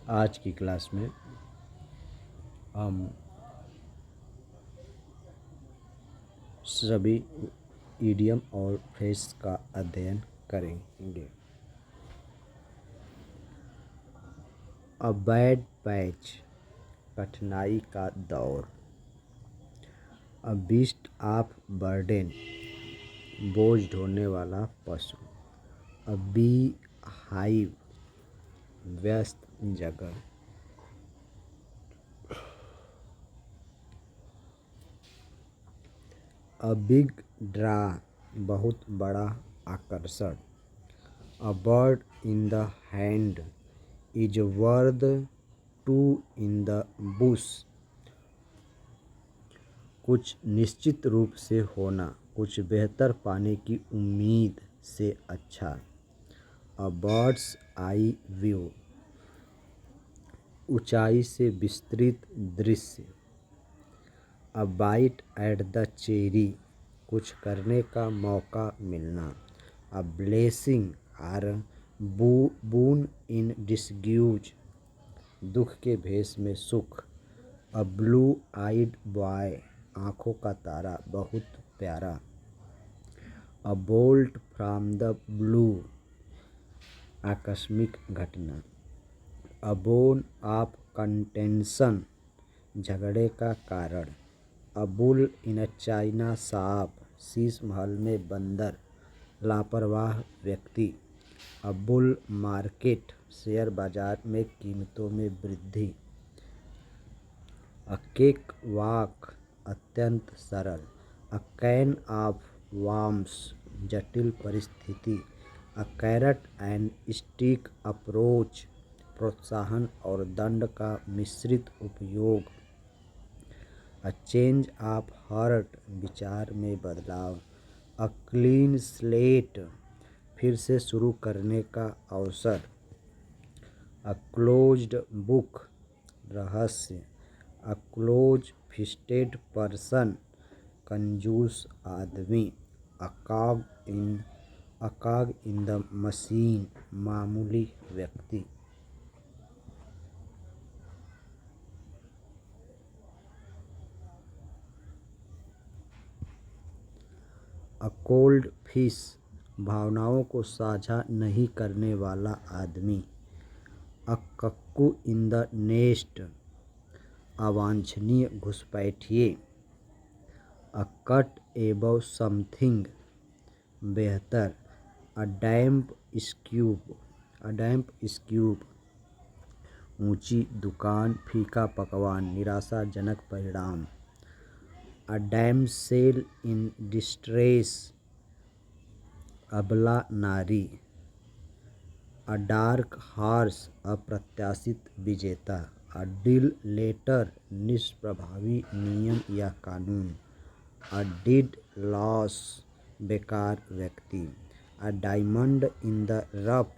आज की क्लास में हम सभी इडियम और फ्रेज का अध्ययन करेंगे। अ बैड पैच, कठिनाई का दौर। अ बीस्ट ऑफ बर्डन, बोझ ढोने वाला पशु। अ बी हाइव, व्यस्त जगह। अ बिग ड्रा, बहुत बड़ा आकर्षण। A bird in the hand is worth two in the bush, कुछ निश्चित रूप से होना कुछ बेहतर पाने की उम्मीद से अच्छा। अ बर्ड्स आई व्यू, ऊंचाई से विस्तृत दृश्य। A bite at the cherry, कुछ करने का मौका मिलना। अ ब्लेसिंग आर बून इन डिस्ग्यूज, दुख के भेष में सुख। अ ब्लू आइड बॉय, आँखों का तारा, बहुत प्यारा। अ बोल्ट फ्रॉम द ब्लू, आकस्मिक घटना। अ बोन ऑफ कंटेंशन, झगड़े का कारण। A bull in a China shop, Sheesh Mahal में बंदर, लापरवाह व्यक्ति। अ बुल मार्केट, शेयर बाजार में कीमतों में वृद्धि। अ केक वॉक, अत्यंत सरल। अ कैन ऑफ वार्म्स, जटिल परिस्थिति। अ कैरट एंड स्टिक अप्रोच, प्रोत्साहन और दंड का मिश्रित उपयोग। अ चेंज ऑफ हार्ट, विचार में बदलाव। अ क्लीन स्लेट, फिर से शुरू करने का अवसर। अ क्लोज्ड बुक, रहस्य। अ क्लोज फिस्टेड पर्सन, कंजूस आदमी। अ कॉग इन द मशीन, मामूली व्यक्ति। अ कोल्ड फिश, भावनाओं को साझा नहीं करने वाला आदमी। अ कक्कू इन द नेस्ट, अवांछनीय घुसपैठिए। अ कट एबव समथिंग, बेहतर। अ डैम्प स्क्यूब, ऊंची दुकान, फीका पकवान, निराशाजनक परिणाम। अ डैमसेल इन डिस्ट्रेस, अबला नारी। अ डार्क हॉर्स, अप्रत्याशित विजेता। अ डील लेटर, निष्प्रभावी नियम या कानून। अ डिड लॉस, बेकार व्यक्ति। A diamond in the rough,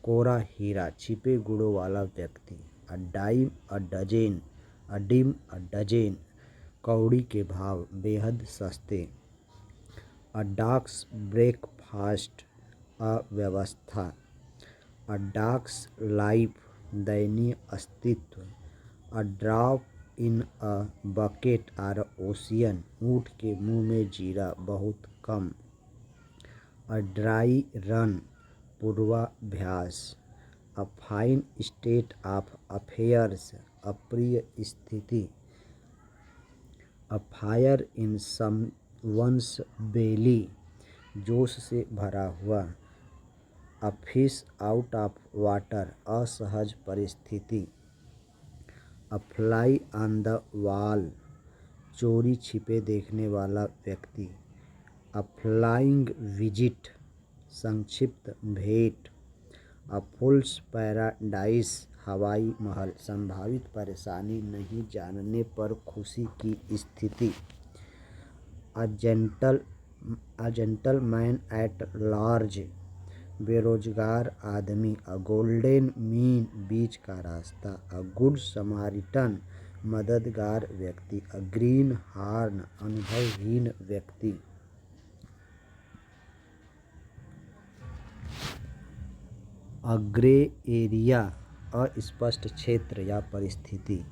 कोरा हीरा, छिपे गुणों वाला व्यक्ति। अ डिम अ डजेन, कौड़ी के भाव, बेहद सस्ते। अ डॉग्स ब्रेकफास्ट, अव्यवस्था। अ डॉग्स लाइफ, दयनीय अस्तित्व। A drop in a bucket or ocean, ऊँट के मुंह में जीरा, बहुत कम। अ ड्राई रन, पूर्वाभ्यास। A fine state of affairs, अप्रिय स्थिति। अ फायर इन समवन्स बेली, जोश से भरा हुआ। A fish out of water, असहज परिस्थिति। अ फ्लाई ऑन द वॉल, चोरी छिपे देखने वाला व्यक्ति। अ फ्लाइंग विजिट, संक्षिप्त भेंट। अ फूल्स पैराडाइस, हवाई महल, संभावित परेशानी नहीं जानने पर खुशी की स्थिति। अ जेंटलमैन एट लार्ज, बेरोजगार आदमी। अ गोल्डन मीन, बीच का रास्ता। अ गुड समारिटन, मददगार व्यक्ति। अ ग्रीन हॉर्न, अनुभवहीन व्यक्ति। अ ग्रे एरिया, अस्पष्ट क्षेत्र या परिस्थिति।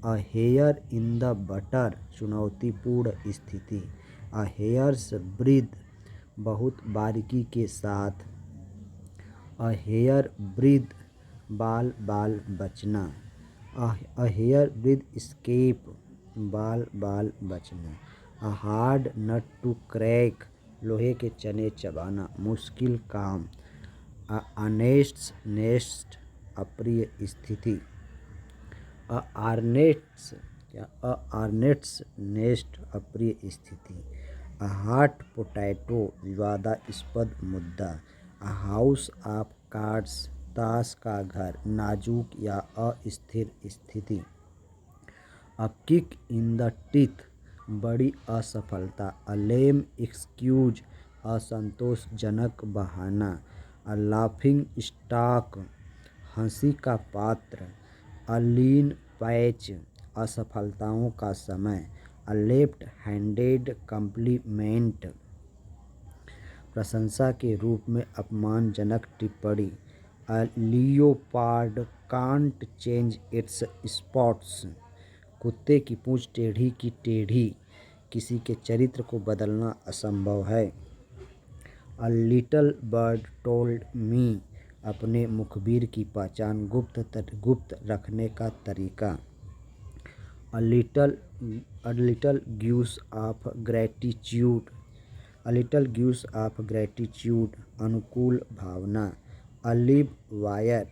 A here in the butter चुनौतीपूर्ण स्थिति। अ हेयर्स ब्रीथ बहुत बारीकी के साथ। अ हेयर ब्रीथ बाल बाल बचना। अ हेयर ब्रीथ स्केप बाल बाल बचना। A hard nut to crack लोहे के चने चबाना मुश्किल काम। अ अनेस्ट नेस्ट अप्रिय स्थिति। अ आर्नेट्स आर्नेट्स नेस्ट अप्रिय स्थिति। अ हॉट पोटैटो विवादास्पद मुद्दा। अ हाउस ऑफ कार्ड्स ताश का घर नाजुक या अस्थिर स्थिति। A kick in the teeth बड़ी असफलता। अ लेम एक्सक्यूज असंतोषजनक बहाना। अ लाफिंग स्टॉक हंसी का पात्र। अ लीन पैच असफलताओं का समय। अ लेफ्ट हैंडेड कॉम्प्लीमेंट प्रशंसा के रूप में अपमानजनक टिप्पणी। A leopard can't change its spots कुत्ते की पूंछ टेढ़ी की टेढ़ी किसी के चरित्र को बदलना असंभव है। A little bird told me अपने मुखबिर की पहचान गुप्त रखने का तरीका। A little ग्यूस of gratitude a little ग्यूस of gratitude अनुकूल भावना। अ लिव वायर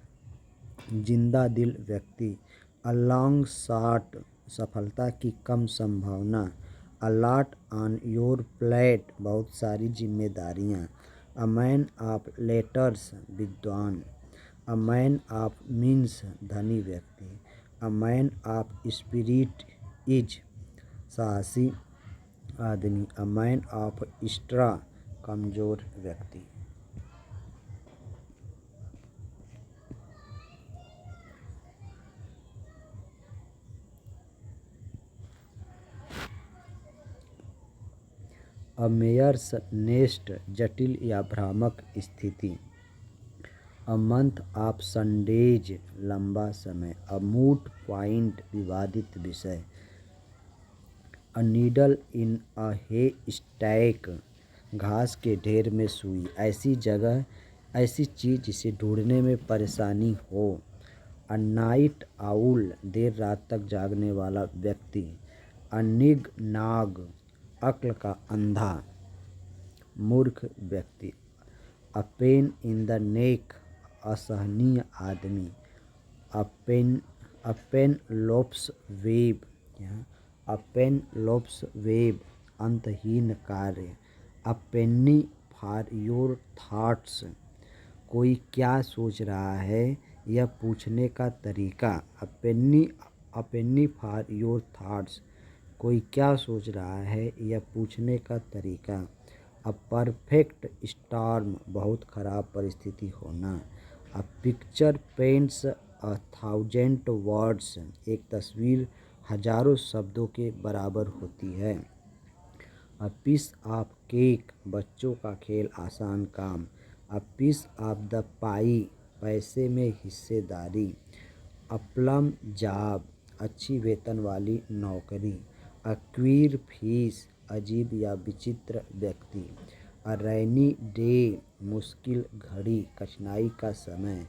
जिंदा दिल व्यक्ति। अ लॉन्ग शॉट सफलता की कम संभावना। A lot on your plate बहुत सारी जिम्मेदारियां। अ मैन ऑफ लेटर्स विद्वान। अ मैन ऑफ मीन्स धनी व्यक्ति। A man of spirit is साहसी आदमी। अ मैन ऑफ स्ट्रॉ कमजोर व्यक्ति। अ मेयर्स नेस्ट जटिल या भ्रामक स्थिति। अ मंथ ऑफ संडेज लंबा समय। अ मूट पॉइंट विवादित विषय। A needle in a hey stack घास के ढेर में सुई ऐसी जगह ऐसी चीज़ जिसे ढूंढने में परेशानी हो। अ नाइट आउल देर रात तक जागने वाला व्यक्ति। अ निग नाग अक्ल का अंधा मूर्ख व्यक्ति। अ पेन इन द नेक असहनीय आदमी। अ पेन लोप्स वेब अ पेन लोप्स वेब अंतहीन कार्य। अ पेन्नी फॉर योर थॉट्स कोई क्या सोच रहा है यह पूछने का तरीका। अ पेन्नी फॉर योर थॉट्स कोई क्या सोच रहा है यह पूछने का तरीका। अ परफेक्ट स्टॉर्म बहुत खराब परिस्थिति होना। A picture paints a thousand words एक तस्वीर हजारों शब्दों के बराबर होती है। अ पीस ऑफ केक बच्चों का खेल आसान काम। अ पीस ऑफ द पाई पैसे में हिस्सेदारी। अ प्लम जॉब अच्छी वेतन वाली नौकरी। अ क्वीर फीस अजीब या विचित्र व्यक्ति। अ रैनी डे मुश्किल घड़ी कठिनाई का समय।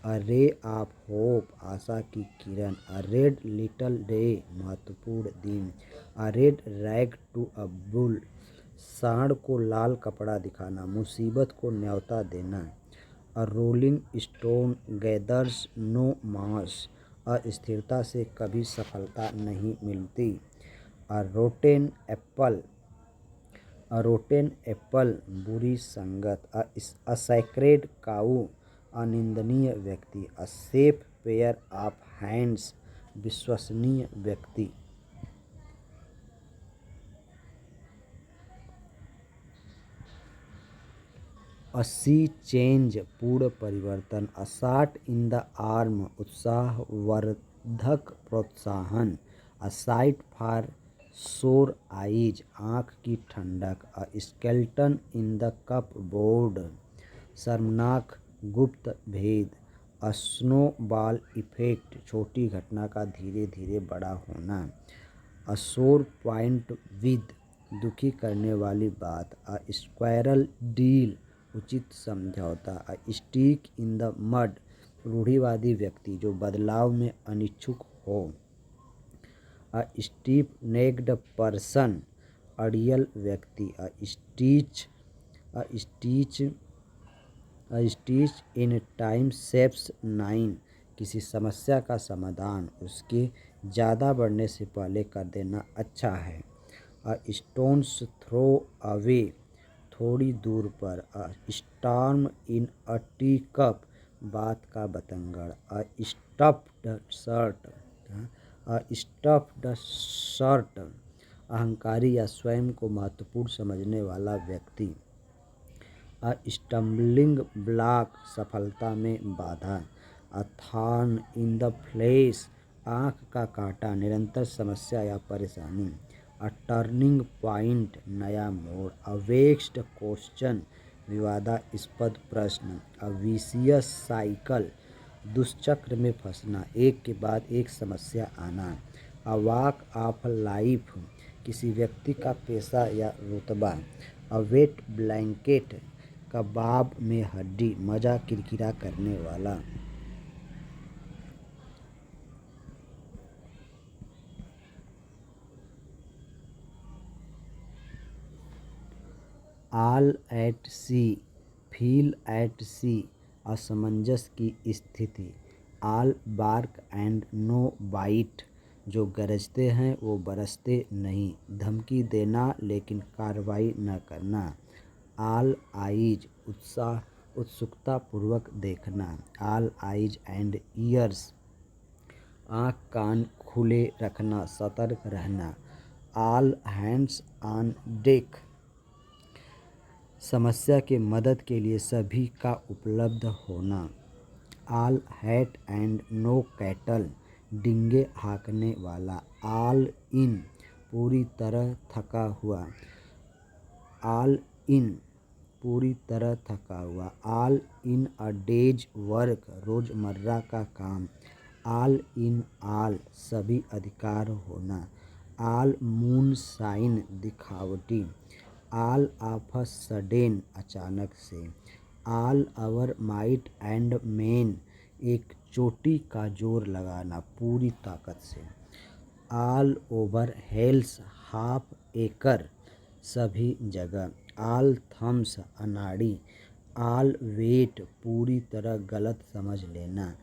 अ रे ऑफ होप आशा की किरण। अ रेड लिटिल डे महत्वपूर्ण दिन। A red rag to a bull सांड को लाल कपड़ा दिखाना मुसीबत को न्योता देना। A rolling stone gathers no moss अस्थिरता से कभी सफलता नहीं मिलती। अ रोटेन एप्पल बुरी संगत। अ सैक्रेड काऊ अनिंदनीय व्यक्ति। A safe pair of hands विश्वसनीय व्यक्ति। अ सी चेंज पूर्ण परिवर्तन। A shot in the arm उत्साहवर्धक प्रोत्साहन। A sight for sore eyes आँख की ठंडक। A skeleton in the cupboard शर्मनाक गुप्त भेद। स्नोबॉल इफेक्ट, छोटी घटना का धीरे धीरे बड़ा होना। अ सोर पॉइंट विद, दुखी करने वाली बात। अ स्क्वायरल डील, उचित समझौता। A stick in the mud, रूढ़िवादी व्यक्ति जो बदलाव में अनिच्छुक हो। अ स्टीप नेक्ड पर्सन, अड़ियल व्यक्ति। A stitch in time saves nine, किसी समस्या का समाधान उसके ज़्यादा बढ़ने से पहले कर देना अच्छा है। अ स्टोन्स थ्रो अवे, थोड़ी दूर पर। अ स्टॉर्म इन अ टी कप, बात का बतंगड़। अ स्टफ्ड शर्ट, अहंकारी या स्वयं को महत्वपूर्ण समझने वाला व्यक्ति। अ स्टम्बलिंग ब्लॉक, सफलता में बाधा। A thorn in the flesh, आँख का कांटा, निरंतर समस्या या परेशानी। अ टर्निंग पॉइंट, नया मोड़। अ वेक्स्ड क्वेश्चन, विवादास्पद प्रश्न। अ विशियस साइकिल, दुष्चक्र में फंसना, एक के बाद एक समस्या आना। अ वॉक ऑफ लाइफ, किसी व्यक्ति का पेशा या रुतबा। अ वेट ब्लैंकेट, कबाब में हड्डी, मजा किरकिरा करने वाला। All at sea, feel at sea, असमंजस की स्थिति। All bark and no bite, जो गरजते हैं वो बरसते नहीं, धमकी देना लेकिन कार्रवाई न करना। ऑल आइज, उत्सुकता पूर्वक देखना। ऑल आइज एंड ईयर्स, आँख कान खुले रखना, सतर्क रहना। ऑल हैंड्स ऑन डेक, समस्या के मदद के लिए सभी का उपलब्ध होना। All hat and no cattle, डिंगे हाँकने वाला। ऑल इन, पूरी तरह थका हुआ। ऑल इन, पूरी तरह थका हुआ। All in a day's work, रोजमर्रा का काम। ऑल इन ऑल, सभी अधिकार होना। ऑल मून साइन, दिखावटी। ऑल ऑफ अ सडेन, अचानक से। All our might and main, एक चोटी का जोर लगाना, पूरी ताकत से। ऑल ओवर हेल्स, हाफ एकड़, सभी जगह। ऑल थम्स, अनाड़ी। ऑल वेट, पूरी तरह गलत समझ लेना।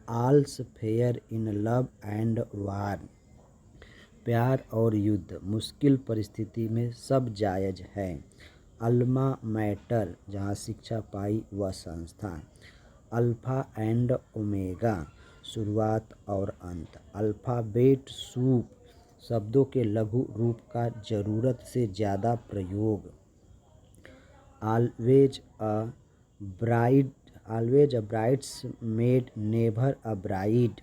All's fair in love and war, प्यार और युद्ध, मुश्किल परिस्थिति में सब जायज है। अल्मा मैटर, जहाँ शिक्षा पाई वह संस्था। अल्फा एंड ओमेगा, शुरुआत और अंत। अल्फ़ाबेट सूप, शब्दों के लघु रूप का जरूरत से ज़्यादा प्रयोग। Always a bride, always a brides made, never a bride,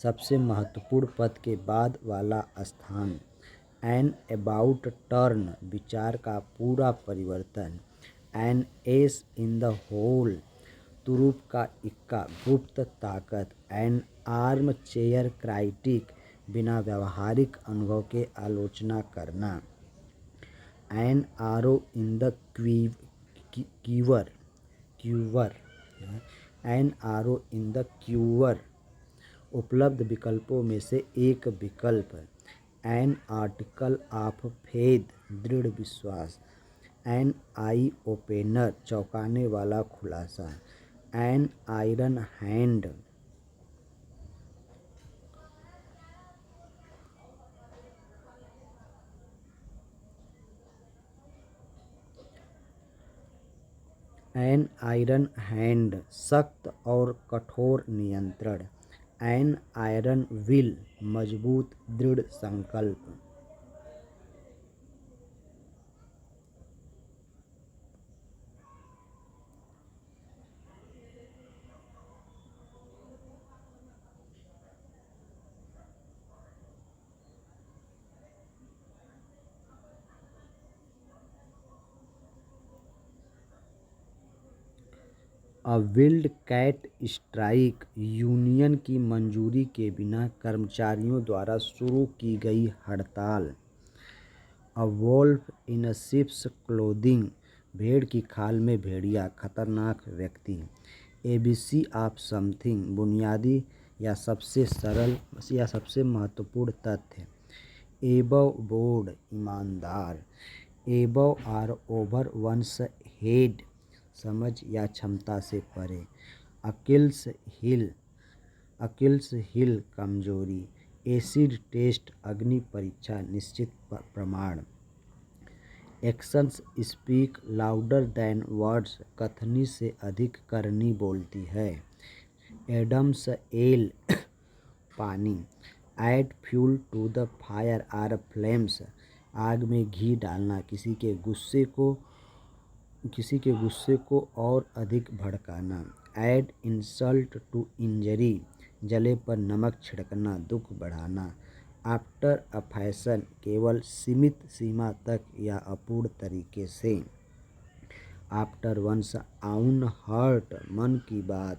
सबसे महत्वपूर्ण पद के बाद वाला स्थान। एन अबाउट टर्न, विचार का पूरा परिवर्तन। An ace in the hole, तुरुप का इक्का, गुप्त ताकत। एन आर्म चेयर क्राइटिक, बिना व्यावहारिक अनुभव के आलोचना करना। An arrow in the quiver, quiver. An arrow in the quiver, उपलब्ध विकल्पों में से एक विकल्प। एन आर्टिकल ऑफ फेथ, दृढ़ विश्वास। एन आई ओपेनर, चौंकाने वाला खुलासा। An iron hand, an iron hand, सख्त और कठोर नियंत्रण। एन आयरन विल, मजबूत दृढ़ संकल्प। अ विल्ड कैट स्ट्राइक यूनियन की मंजूरी के बिना कर्मचारियों द्वारा शुरू की गई हड़ताल। अ वोल्फ इन शिप्स क्लोथिंग भेड़ की खाल में भेड़िया खतरनाक व्यक्ति। एबीसी ऑफ समथिंग बुनियादी या सबसे सरल या सबसे महत्वपूर्ण तथ्य। एबव बोर्ड ईमानदार। Above or over one's head समझ या क्षमता से परे। अकिल्स हिल कमजोरी। एसिड टेस्ट अग्नि परीक्षा निश्चित प्रमाण। Actions speak louder than words कथनी से अधिक करनी बोलती है। एडम्स एल पानी। Add fuel to the fire or flames आग में घी डालना किसी के गुस्से को और अधिक भड़काना। ऐड इंसल्ट टू इंजरी जले पर नमक छिड़कना दुख बढ़ाना। आफ्टर अ फैशन केवल सीमित सीमा तक या अपूर्ण तरीके से। आफ्टर वंस आउन हर्ट मन की बात।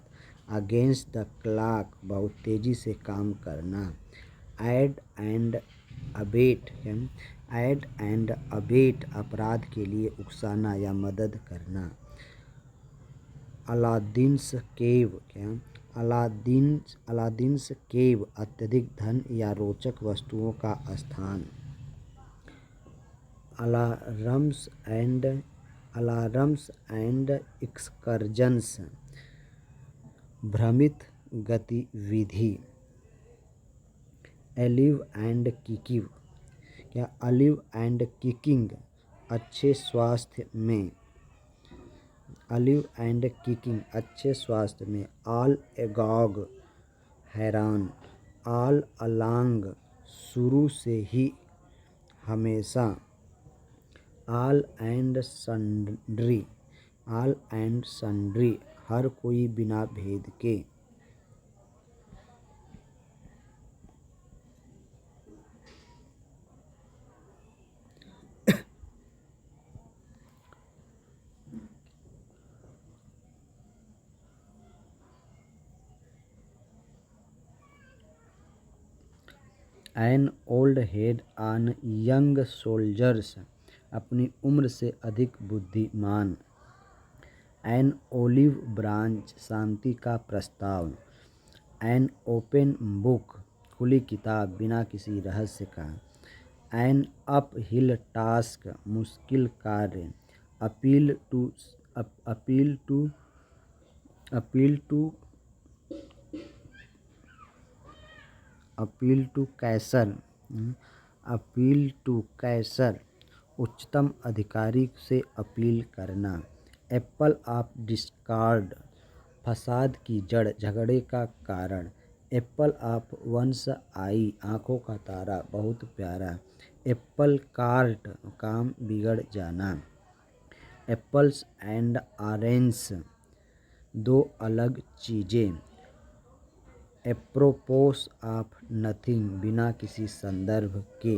अगेंस्ट द क्लॉक बहुत तेजी से काम करना। ऐड एंड अबेट अपराध के लिए उकसाना या मदद करना। अलादीन्स केव अत्यधिक धन या रोचक वस्तुओं का स्थान। अलार्म्स एंड एक्सकर्जन्स भ्रमित गतिविधि। अलिव एंड किकिंग अच्छे स्वास्थ्य में। ऑल एगॉग हैरान। ऑल अलांग शुरू से ही हमेशा। ऑल एंड सन्ड्री हर कोई बिना भेद के। An old head on young soldiers अपनी उम्र से अधिक बुद्धिमान। एन ओलिव ब्रांच शांति का प्रस्ताव। एन ओपन बुक खुली किताब बिना किसी रहस्य का। एन अप हिल टास्क मुश्किल कार्य। अपील टू कैसर उच्चतम अधिकारी से अपील करना। एप्पल ऑफ डिस्कॉर्ड फसाद की जड़ झगड़े का कारण। एप्पल ऑफ वंस आई आँखों का तारा बहुत प्यारा। एप्पल कार्ट काम बिगड़ जाना। एप्पल्स एंड ऑरेंज दो अलग चीज़ें। एप्रोपोस ऑफ नथिंग बिना किसी संदर्भ के।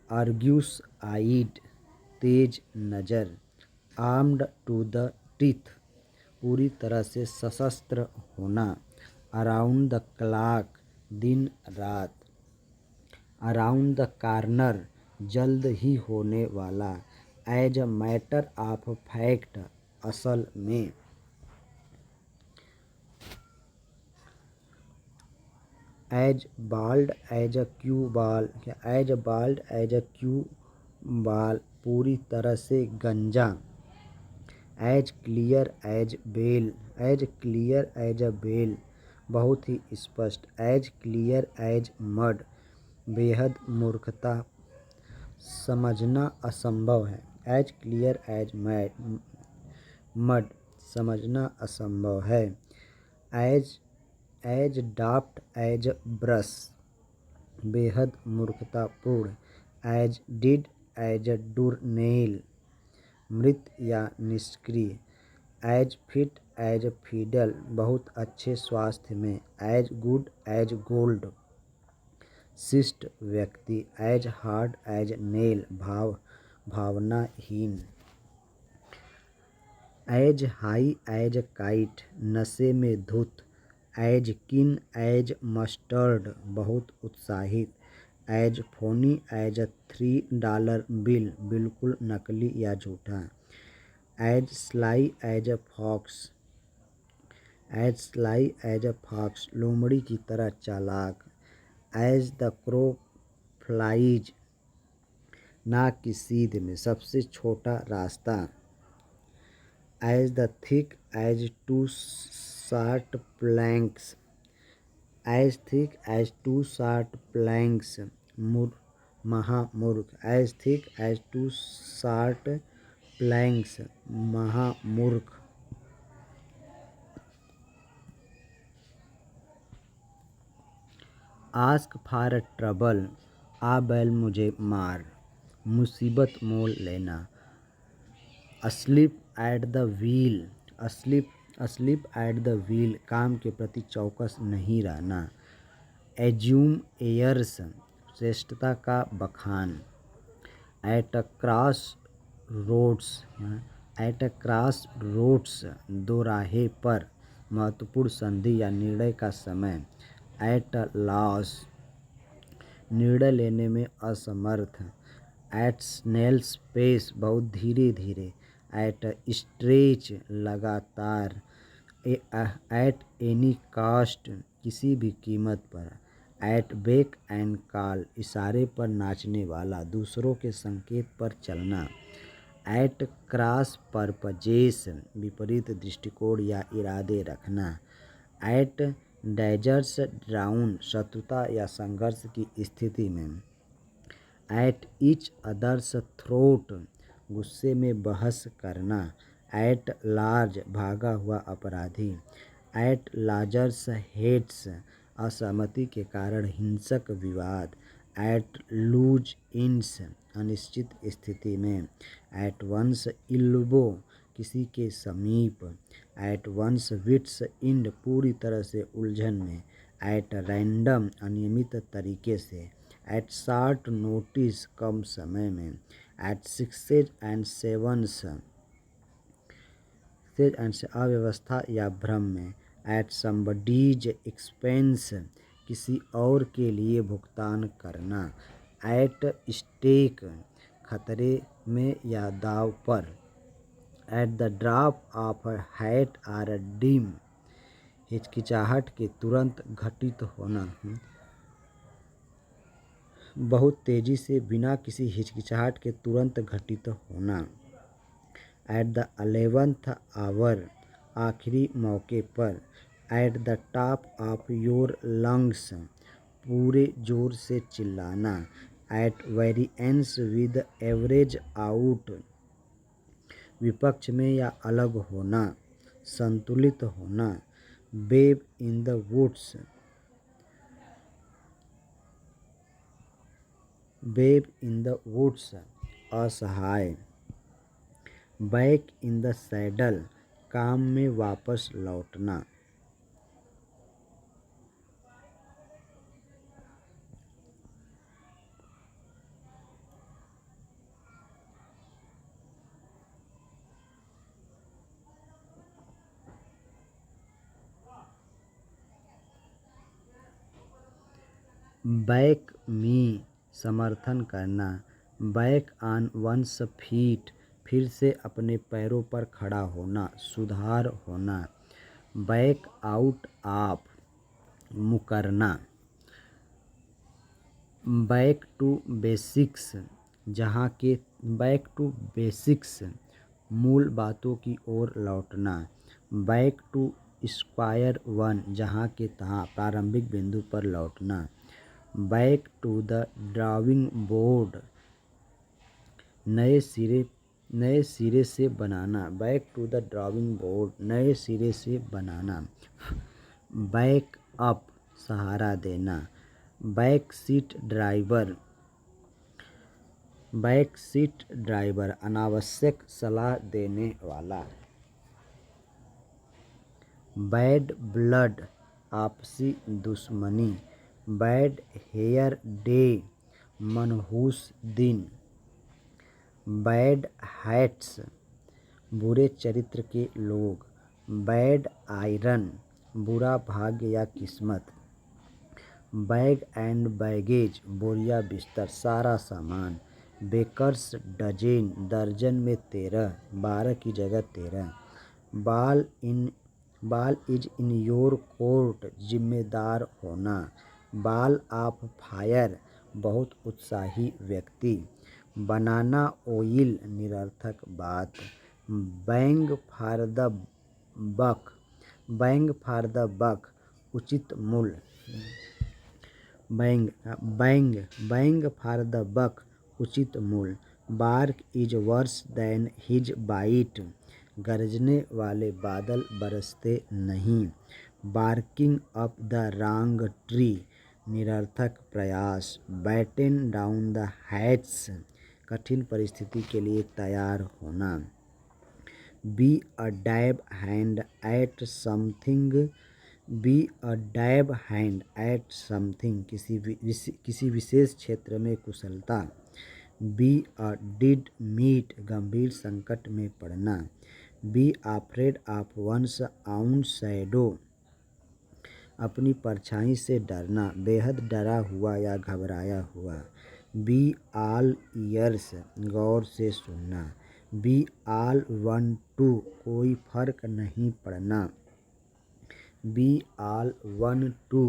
आर्ग्यूस आइड तेज नज़र। आर्म्ड टू द टीथ पूरी तरह से सशस्त्र होना। अराउंड द क्लॉक दिन रात। अराउंड द कॉर्नर जल्द ही होने वाला। As a matter of fact असल में। As bald as a cue ball पूरी तरह से गंजा। As clear as a bell बहुत ही स्पष्ट। एज क्लियर एज मड बेहद मूर्खता समझना असंभव है। एज क्लियर एज मड समझना असंभव है। एज डाफ्ट एज ब्रश बेहद मूर्खतापूर्ण। एज डिड एज डूरनेल मृत या निष्क्रिय। एज फिट एज फिडल बहुत अच्छे स्वास्थ्य में। एज गुड एज गोल्ड शिष्ट व्यक्ति। एज हार्ड एज नेल भावनाहीन। एज हाई एज काइट, नशे में धुत। एज किन एज मस्टर्ड, बहुत उत्साहित। एज फोनी एज $3 बिल, बिल्कुल नकली या झूठा। As sly as fox, as sly as fox, लोमड़ी की तरह चालाक। एज द क्रो फ्लाइज, नाक की सीध में, सबसे छोटा रास्ता। As the thick as two short planks, as thick as two short planks, महामूर्ख। As thick as two short planks, महामूर्ख। आस्क फॉर ट्रबल, आ बैल मुझे मार, मुसीबत मोल लेना। Asleep at the wheel, asleep at the wheel, काम के प्रति चौकस नहीं रहना। एज्यूम एयर्स, श्रेष्ठता का बखान। At a crossroads, at a crossroads, दोराहे पर, महत्वपूर्ण संधि या निर्णय का समय। एट अ लॉस, निर्णय लेने में असमर्थ। एट स्नेल्स पेस, बहुत धीरे धीरे। एट स्ट्रेच, लगातार। एट एनी कास्ट, किसी भी कीमत पर। एट बेक एंड कॉल, इशारे पर नाचने वाला, दूसरों के संकेत पर चलना। एट क्रॉस परपजेस, विपरीत दृष्टिकोण या इरादे रखना। एट डेजर्स ड्राउन, शत्रुता या संघर्ष की स्थिति में। एट ईच अदर्स थ्रोट, गुस्से में बहस करना। एट लार्ज, भागा हुआ अपराधी। एट लार्जर्स हेड्स, असहमति के कारण हिंसक विवाद। एट लूज इंड्स, अनिश्चित स्थिति में। एट वंस इल्बो, किसी के समीप। एट वंस विट्स इंड, पूरी तरह से उलझन में। एट रैंडम, अनियमित तरीके से। एट शॉर्ट नोटिस, कम समय में। एट सिक्सेज एंड सेवन्स, अव्यवस्था या भ्रम में। एट समबडीज एक्सपेंस, किसी और के लिए भुगतान करना। एट स्टेक, खतरे में या दाव पर। At the drop of hat or dim, हिचकिचाहट के तुरंत घटित होना, बहुत तेजी से, बिना किसी हिचकिचाहट के तुरंत घटित होना। एट द 11th आवर, आखिरी मौके पर। At the top of your lungs, पूरे जोर से चिल्लाना। At variance with average out, विपक्ष में या अलग होना, संतुलित होना। Babe in the woods, babe in the woods, असहाय। बैक इन द सैडल, काम में वापस लौटना। बैक मी, समर्थन करना। बैक ऑन वंस फीट, फिर से अपने पैरों पर खड़ा होना, सुधार होना। बैक आउट ऑफ, मुकरना। बैक टू बेसिक्स, जहाँ के, बैक टू बेसिक्स, मूल बातों की ओर लौटना। बैक टू स्क्वायर वन, जहाँ के तहाँ, प्रारंभिक बिंदु पर लौटना। Back to the drawing board, नए सिरे से बनाना। Back to the drawing board, नए सिरे से बनाना। बैक अप, सहारा देना। Back seat driver, back seat driver, अनावश्यक सलाह देने वाला। बैड ब्लड, आपसी दुश्मनी। बैड हेयर डे, मनहूस दिन। बैड हैट्स, बुरे चरित्र के लोग, बैड आयरन, बुरा भाग्य या किस्मत, बैग एंड बैगेज, बोरिया बिस्तर, सारा सामान, बेकर्स डजेन, दर्जन में 13, 12 की जगह 13, बाल इज इन योर कोर्ट, जिम्मेदार होना, बाल ऑफ फायर, बहुत उत्साही व्यक्ति, बनाना ऑयल, निरर्थक बात, bang for the buck, bang for the buck, उचित मूल्य, bang bang bang for the buck, उचित मूल्य, bark is worse than his bite, गरजने वाले बादल बरसते नहीं, barking up the wrong tree, निरर्थक प्रयास, बैटन डाउन द हैट्स, कठिन परिस्थिति के लिए तैयार होना, be a dab hand eight something, be a dab hand eight something, किसी विशेष क्षेत्र में कुशलता, बी अ डिड मीट, गंभीर संकट में पड़ना, बी आफ्रेड ऑफ वंस आउन शैडो, अपनी परछाई से डरना, बेहद डरा हुआ या घबराया हुआ, बी ऑल ईयर्स, गौर से सुनना, बी ऑल वन टू, कोई फर्क नहीं पड़ना, बी ऑल वन टू,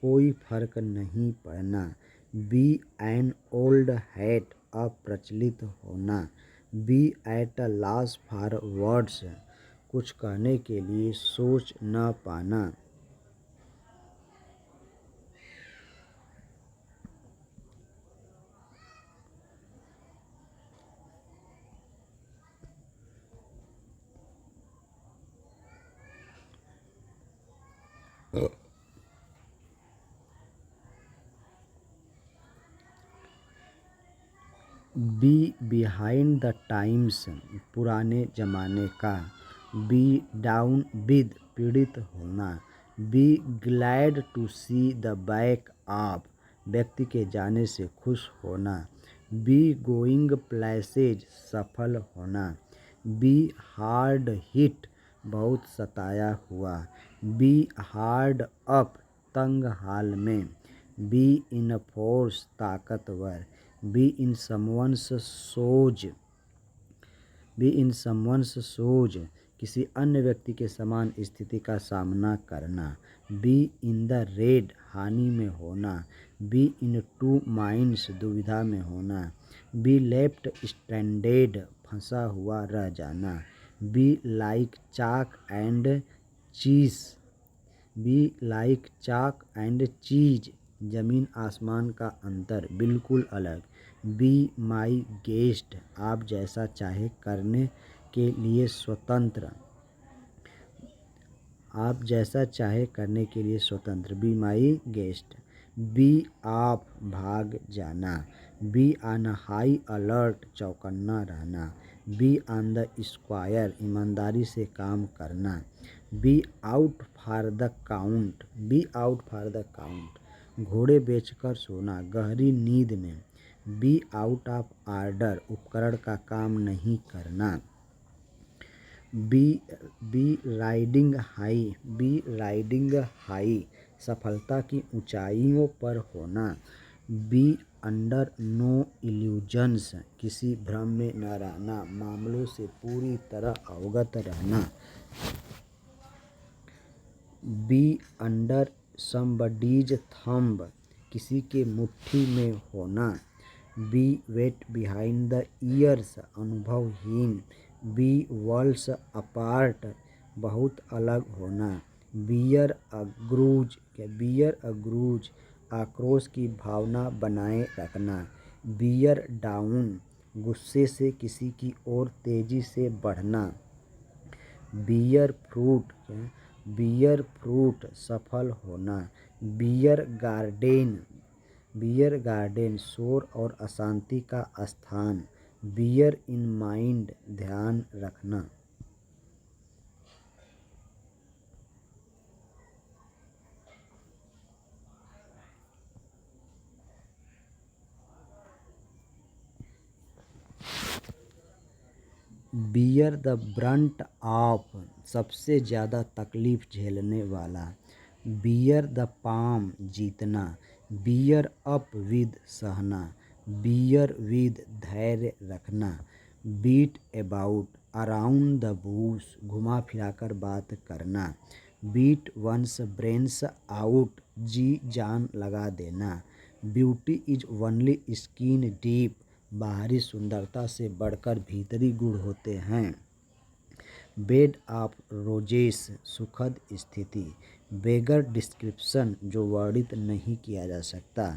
कोई फर्क नहीं पड़ना, बी एन ओल्ड हैट, अप्रचलित होना, be at a loss for words, कुछ कहने के लिए सोच न पाना, बी बिहाइंड द टाइम्स, पुराने जमाने का, बी डाउन विद, पीड़ित होना, be glad to see the back of, व्यक्ति के जाने से खुश होना, बी गोइंग प्लेसेज, सफल होना, बी हार्ड हिट, बहुत सताया हुआ, बी हार्ड अप, तंग हाल में, बी इन फोर्स, ताकतवर, be in someone's shoes, be in someone's shoes, किसी अन्य व्यक्ति के समान स्थिति का सामना करना, बी इन द रेड, हानि में होना, बी इन टू माइंड्स, दुविधा में होना, बी लेफ्ट स्ट्रैंडेड, फंसा हुआ रह जाना, बी लाइक चाक एंड चीज, बी लाइक चाक एंड चीज, जमीन आसमान का अंतर, बिल्कुल अलग, बी माई गेस्ट, आप जैसा चाहे करने के लिए स्वतंत्र, आप जैसा चाहे करने के लिए स्वतंत्र, be my guest, be off, भाग जाना, बी ऑन हाई अलर्ट, चौकन्ना रहना, बी ऑन द स्क्वायर, ईमानदारी से काम करना, be out for the count, be out for the count, घोड़े बेचकर सोना, गहरी नींद में, बी आउट ऑफ ऑर्डर, उपकरण का काम नहीं करना, be riding high, be riding high, सफलता की ऊंचाइयों पर होना, बी अंडर नो इल्यूजन्स, किसी भ्रम में न रहना, मामलों से पूरी तरह अवगत रहना, बी अंडर समबडीज थंब, किसी के मुट्ठी में होना, be wet behind the ears, अनुभवहीन, बी वर्ल्ड्स अपार्ट, बहुत अलग होना, बियर अ ग्रूज, बियर अ ग्रूज, आक्रोश की भावना बनाए रखना, बियर डाउन, गुस्से से किसी की ओर तेजी से बढ़ना, बियर फ्रूट, बियर फ्रूट, सफल होना, बियर गार्डन, बियर गार्डन, शोर और अशांति का स्थान, बियर इन माइंड, ध्यान रखना। बियर द ब्रंट ऑफ, सबसे ज़्यादा तकलीफ झेलने वाला। बियर द पाम, जीतना। बियर अप विद, सहना। बियर विद, धैर्य रखना। बीट अबाउट, अराउंड द बूश, घुमा फिराकर बात करना। बीट वंस ब्रेन्स आउट, जी जान लगा देना। Beauty is only skin deep, बाहरी सुंदरता से बढ़कर भीतरी गुण होते हैं। बेड ऑफ रोजेस, सुखद स्थिति। बेगर डिस्क्रिप्शन, जो वर्णित नहीं किया जा सकता।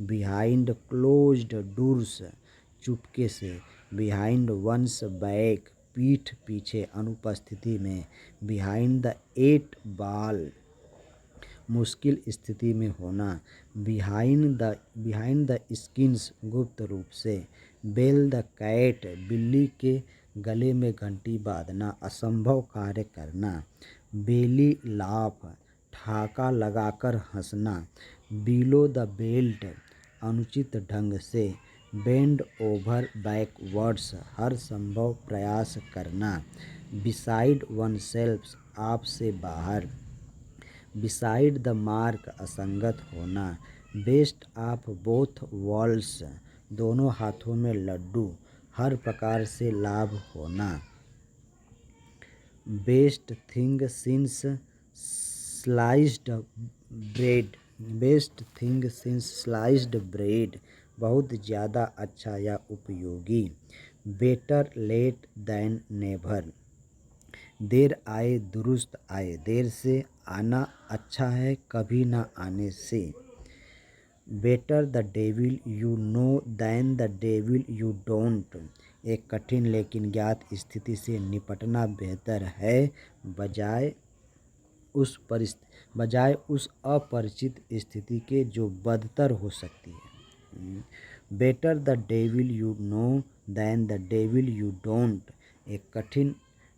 बिहाइंड क्लोज्ड डोर्स, चुपके से। बिहाइंड वंस बैक, पीठ पीछे, अनुपस्थिति में। बिहाइंड द एट बॉल, मुश्किल स्थिति में होना। बिहाइंड द स्किन्स, गुप्त रूप से। बेल द कैट, बिल्ली के गले में घंटी बांधना, असंभव कार्य करना। बेली लाफ, ठहाका लगाकर हंसना। बिलो द बेल्ट, अनुचित ढंग से। बेंड ओवर बैकवर्ड्स, हर संभव प्रयास करना। बिसाइड वन सेल्फ, आप से बाहर। बिसाइड द मार्क, असंगत होना। बेस्ट ऑफ बोथ वर्ल्ड्स, दोनों हाथों में लड्डू, हर प्रकार से लाभ होना। Best thing since sliced bread, best thing since sliced bread, बहुत ज़्यादा अच्छा या उपयोगी। बेटर लेट दैन नेवर, देर आए दुरुस्त आए, देर से आना अच्छा है कभी ना आने से। Better the devil you know than the devil you don't, एक कठिन लेकिन ज्ञात स्थिति से निपटना बेहतर है बजाय उस अपरिचित स्थिति के जो बदतर हो सकती है। Better the devil you know than the devil you don't, एक कठिन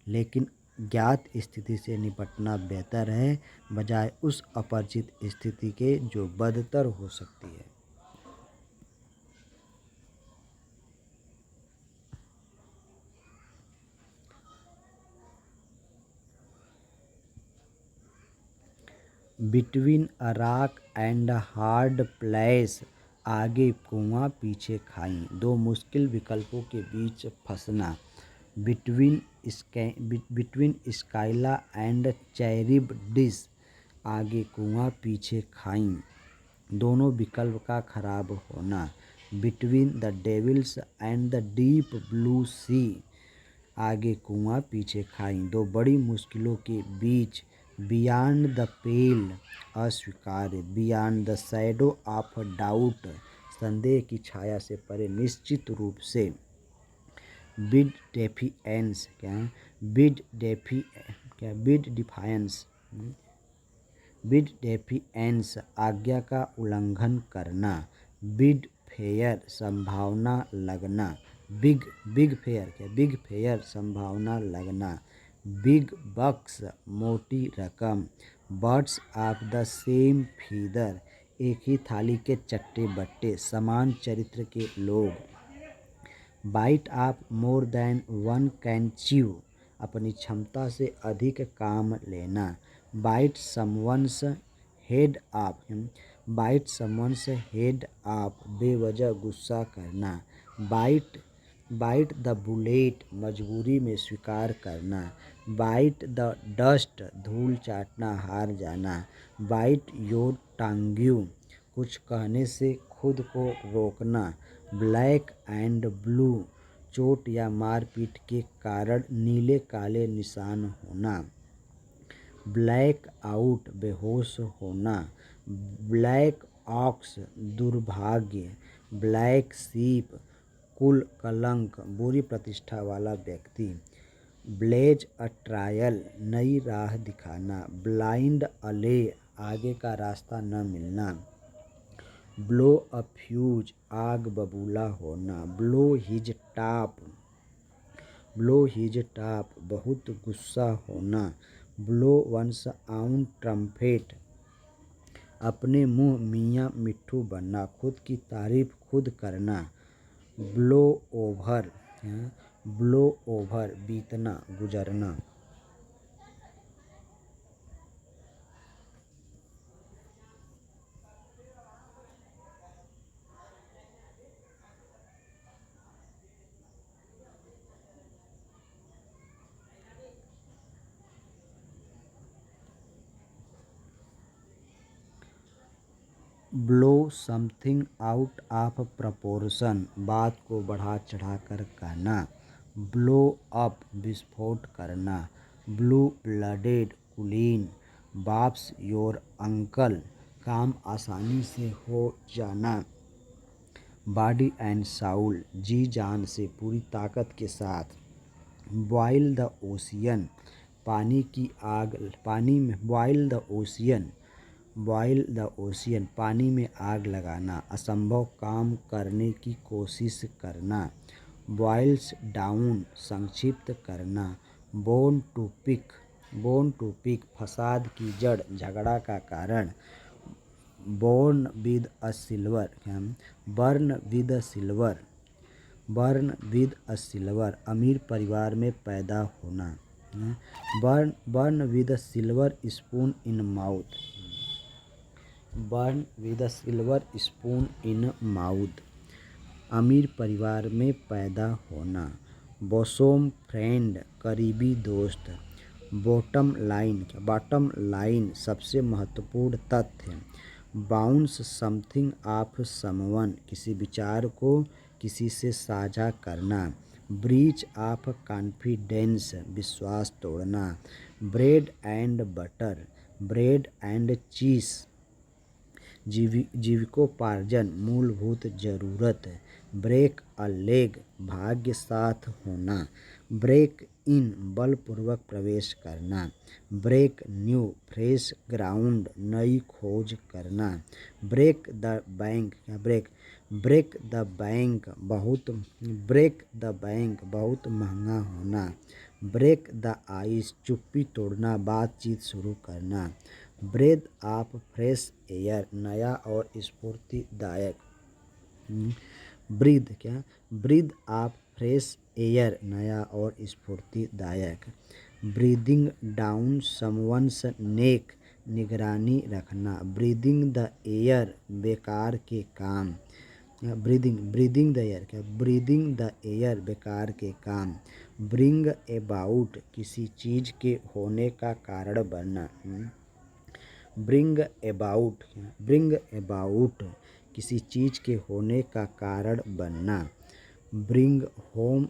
लेकिन ज्ञात स्थिति से निपटना बेहतर है बजाय उस अपरिचित स्थिति के जो बदतर हो सकती है। Between a rock and hard place, आगे कुआं पीछे खाई, दो मुश्किल विकल्पों के बीच फंसना। बिटवीन स्काइला एंड चैरिबडिस, आगे कुआं पीछे खाई, दोनों विकल्प का खराब होना। Between the devils and the deep blue sea, आगे कुआं पीछे खाई, दो बड़ी मुश्किलों के बीच। बियॉन्ड द पेल, अस्वीकार्य। Beyond the shadow of doubt, संदेह की छाया से परे, निश्चित रूप से। बिड डेफिएंस, बिड डेफिएंस, आज्ञा का उल्लंघन करना। बिड फेयर, संभावना लगना। बिग फेयर, संभावना लगना। बिग बक्स, मोटी रकम। Birds of the same feather, एक ही थाली के चट्टे बट्टे, समान चरित्र के लोग। Bite off more than one can chew, अपनी क्षमता से अधिक काम लेना। बाइट समवंस हेड ऑफ, बेवजह गुस्सा करना। बाइट द बुलेट, मजबूरी में स्वीकार करना। बाइट द डस्ट, धूल चाटना, हार जाना। बाइट योर टांग्यू, कुछ कहने से खुद को रोकना। ब्लैक एंड ब्लू, चोट या मारपीट के कारण नीले काले निशान होना। ब्लैक आउट, बेहोश होना। ब्लैक ऑक्स, दुर्भाग्य। ब्लैक शीप, कुल कलंक, बुरी प्रतिष्ठा वाला व्यक्ति। ब्लेज अ ट्रायल, नई राह दिखाना। ब्लाइंड अले, आगे का रास्ता न मिलना। ब्लो अ फ्यूज, आग बबूला होना। ब्लो हिज टॉप, बहुत गुस्सा होना। ब्लो वंस आउन ट्रम्पेट, अपने मुंह मियाँ मिट्ठू बनना, खुद की तारीफ खुद करना। ब्लो ओवर, ब्लो ओवर बीतना गुजरना। Blow something out of proportion बात को बढ़ा चढ़ा कर कहना। ब्लो अप विस्फोट करना। ब्लू ब्लडेड कुलीन बाप्स योर अंकल काम आसानी से हो जाना। बॉडी एंड साउल जी जान से पूरी ताकत के साथ। बॉयल द ओशियन पानी की आग पानी में बॉयल द ओशियन पानी में आग लगाना। असंभव काम करने की कोशिश करना। बॉयल्स डाउन संक्षिप्त करना। बोन टू पिक फसाद की जड़ झगड़ा का कारण। बर्न विद अ सिल्वर अमीर परिवार में पैदा होना। Burn with a silver spoon in mouth. Burn with a silver spoon in mouth अमीर परिवार में पैदा होना। बोसोम फ्रेंड करीबी दोस्त। बॉटम लाइन सबसे महत्वपूर्ण तथ्य। बाउंस समथिंग ऑफ समवन किसी विचार को किसी से साझा करना। ब्रीच ऑफ कॉन्फिडेंस विश्वास तोड़ना। ब्रेड एंड चीज जीविकोपार्जन मूलभूत जरूरत। ब्रेक अ लेग भाग्य साथ होना। ब्रेक इन बलपूर्वक प्रवेश करना। ब्रेक न्यू फ्रेश ग्राउंड नई खोज करना। ब्रेक द बैंक बहुत महंगा होना। ब्रेक द आइस चुप्पी तोड़ना बातचीत शुरू करना। ब्रेथ ऑफ फ्रेश एयर नया और स्फूर्तिदायक। ब्रीद ऑफ फ्रेश एयर नया और स्फूर्तिदायक। ब्रीदिंग डाउन समवन्स नेक निगरानी रखना। ब्रीदिंग द एयर बेकार के काम। ब्रीदिंग द एयर बेकार के काम। ब्रिंग अबाउट किसी चीज के होने का कारण बनना। ब्रिंग अबाउट किसी चीज के होने का कारण बनना। ब्रिंग होम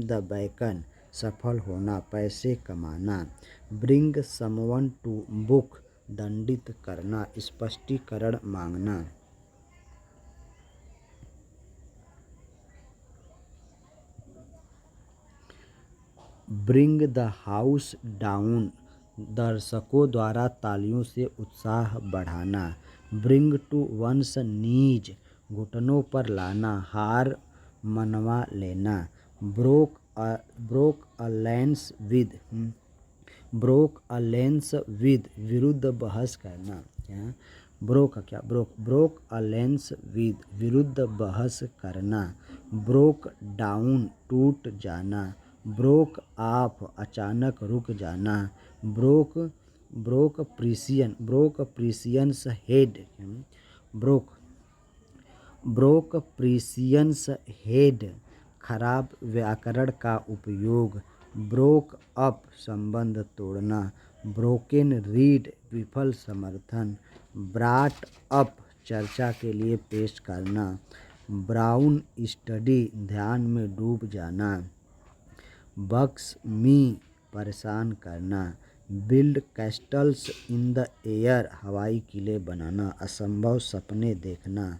द बैकन सफल होना पैसे कमाना। ब्रिंग समवन टू बुक दंडित करना स्पष्टीकरण मांगना। ब्रिंग द हाउस डाउन दर्शकों द्वारा तालियों से उत्साह बढ़ाना। ब्रिंग टू वंस नीज घुटनों पर लाना हार मनवा लेना। ब्रोक अ लेंस विद विरुद्ध बहस करना। ब्रोक अ लेंस विद विरुद्ध बहस करना। ब्रोक डाउन टूट जाना। ब्रोक ऑफ अचानक रुक जाना। ब्रोक प्रिसियंस हेड खराब व्याकरण का उपयोग। ब्रोक अप संबंध तोड़ना। ब्रोकन रीड विफल समर्थन। ब्राट अप चर्चा के लिए पेश करना। ब्राउन स्टडी ध्यान में डूब जाना। बग्स मी परेशान करना। बिल्ड कैस्टल्स इन द एयर हवाई किले बनाना असंभव सपने देखना।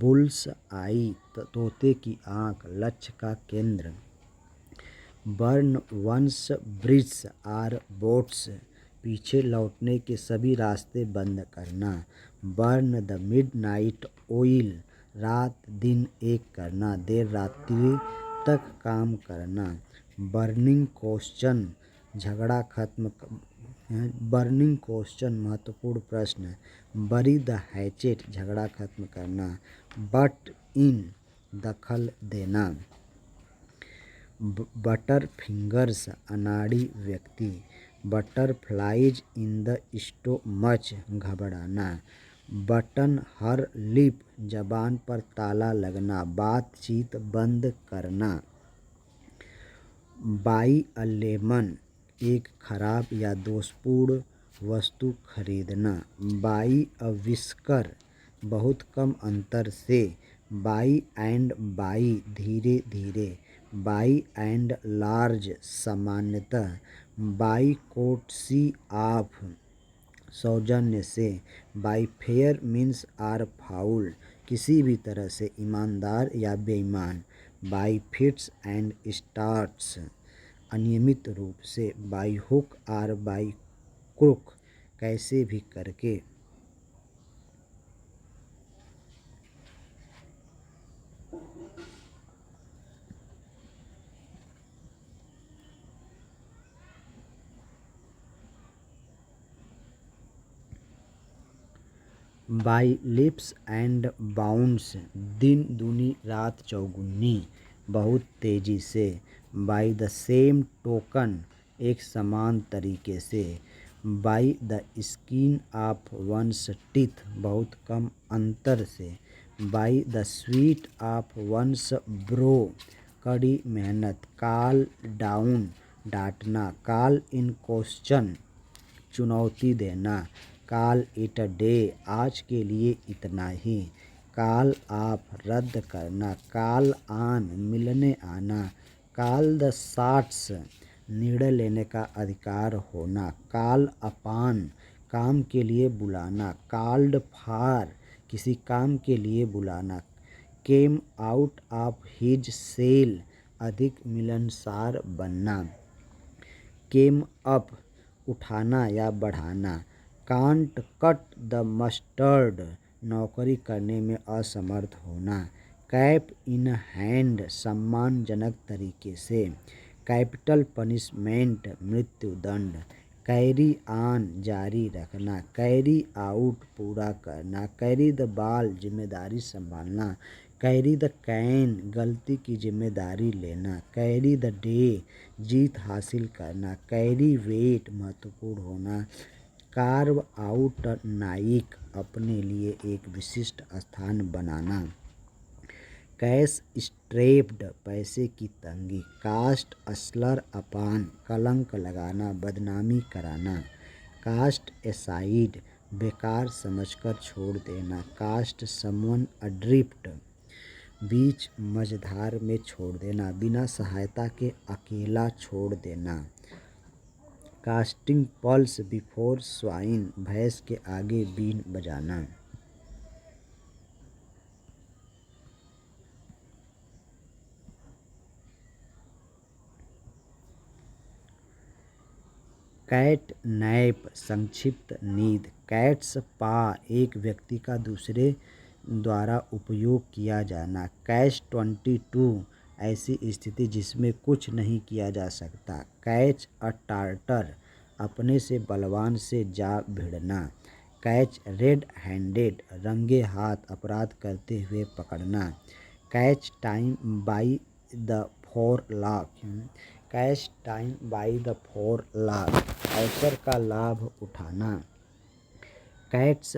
बुल्स आई तोते की आँख लक्ष्य का केंद्र। Burn one's bridges or boats पीछे लौटने के सभी रास्ते बंद करना। बर्न द मिडनाइट ऑयल रात दिन एक करना देर रात्रि तक काम करना। बर्निंग क्वेश्चन महत्वपूर्ण प्रश्न। बरी द हैचेट झगड़ा खत्म करना। बट इन दखल देना। बटर फिंगर्स अनाड़ी व्यक्ति। बटरफ्लाइज इन द स्टोमच घबराना। बटन हर लिप जबान पर ताला लगना, बातचीत बंद करना। बाई अ लेमन एक खराब या दोषपूर्ण वस्तु खरीदना। बाई अ विस्कर बहुत कम अंतर से। बाई एंड बाई धीरे धीरे। बाई एंड लार्ज सामान्यतः। बाई कोर्टसी ऑफ सौजन्य से। By fair means or foul किसी भी तरह से ईमानदार या बेईमान। बाई फिट्स एंड स्टार्ट्स अनियमित रूप से। By hook or by crook कैसे भी करके। बाई लिप्स एंड बाउंड्स दिन दूनी रात चौगुनी बहुत तेजी से। बाई द सेम टोकन एक समान तरीके से। By the skin of one's teeth बहुत कम अंतर से। By the sweat of one's brow कड़ी मेहनत। कॉल डाउन डांटना। कॉल इन क्वेश्चन चुनौती देना। कॉल इट अ डे आज के लिए इतना ही। कॉल ऑफ रद्द करना। कॉल ऑन मिलने आना। कॉल द शॉट्स निर्णय लेने का अधिकार होना। कॉल अपॉन काम के लिए बुलाना। कॉल्ड फॉर किसी काम के लिए बुलाना। Came out of his shell अधिक मिलनसार बनना। केम अप उठाना या बढ़ाना। कांट कट द मस्टर्ड नौकरी करने में असमर्थ होना। कैप इन हैंड सम्मानजनक तरीके से। कैपिटल पनिशमेंट मृत्युदंड। कैरी ऑन जारी रखना। कैरी आउट पूरा करना। कैरी द बॉल जिम्मेदारी संभालना। कैरी द कैन गलती की जिम्मेदारी लेना। कैरी द डे जीत हासिल करना। कैरी वेट महत्वपूर्ण होना। कार्व आउट नाइक अपने लिए एक विशिष्ट स्थान बनाना। कैश स्ट्रेप्ड पैसे की तंगी। कास्ट अस्लर अपान कलंक लगाना बदनामी कराना। कास्ट एसाइड बेकार समझकर छोड़ देना। कास्ट समवन अड्रिफ्ट बीच मझधार में छोड़ देना, बिना सहायता के अकेला छोड़ देना। कास्टिंग पल्स बिफोर स्वाइन भैंस के आगे बीन बजाना। कैट नैप संक्षिप्त नींद। कैट्स पा एक व्यक्ति का दूसरे द्वारा उपयोग किया जाना। कैच 22 ऐसी स्थिति जिसमें कुछ नहीं किया जा सकता। कैच अ टार्टर अपने से बलवान से जा भिड़ना। कैच रेड हैंडेड रंगे हाथ अपराध करते हुए पकड़ना। Catch time by the forelock catch time by the forelock अवसर का लाभ उठाना। कैट्स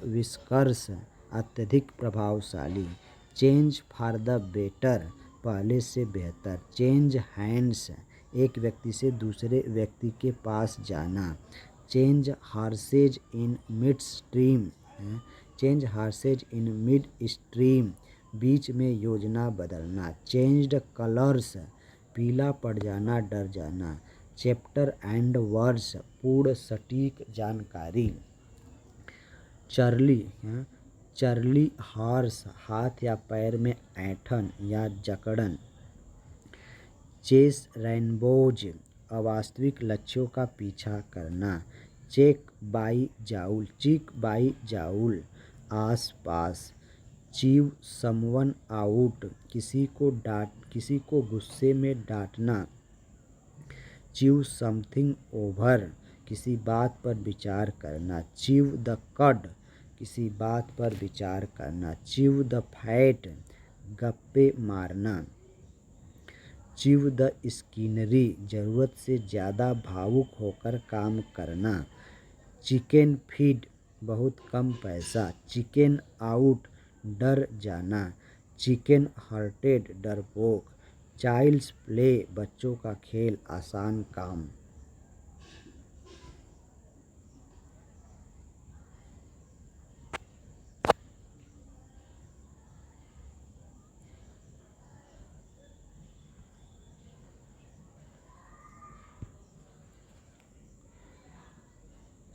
विस्कर्स अत्यधिक प्रभावशाली। चेंज फॉर द बेटर पहले से बेहतर। चेंज हैंड्स एक व्यक्ति से दूसरे व्यक्ति के पास जाना। Change horses in mid stream change horses in mid stream बीच में योजना बदलना। चेंज्ड कलर्स पीला पड़ जाना डर जाना। चैप्टर एंड वर्ड्स पूर्ण सटीक जानकारी। चर्ली हॉर्स हाथ या पैर में ऐंठन या जकड़न। चेस रेनबोज अवास्तविक लक्ष्यों का पीछा करना। चेक बाई जाउल आस पास। चीव समवन आउट किसी को गुस्से में डांटना। चीव समथिंग ओवर किसी बात पर विचार करना। चीव द कड किसी बात पर विचार करना। च्यू द फैट, गप्पे मारना। च्यू द स्कीनरी, ज़रूरत से ज़्यादा भावुक होकर काम करना। चिकन फीड, बहुत कम पैसा। चिकन आउट, डर जाना। चिकन हार्टेड, डरपोक। चाइल्ड्स प्ले, बच्चों का खेल, आसान काम।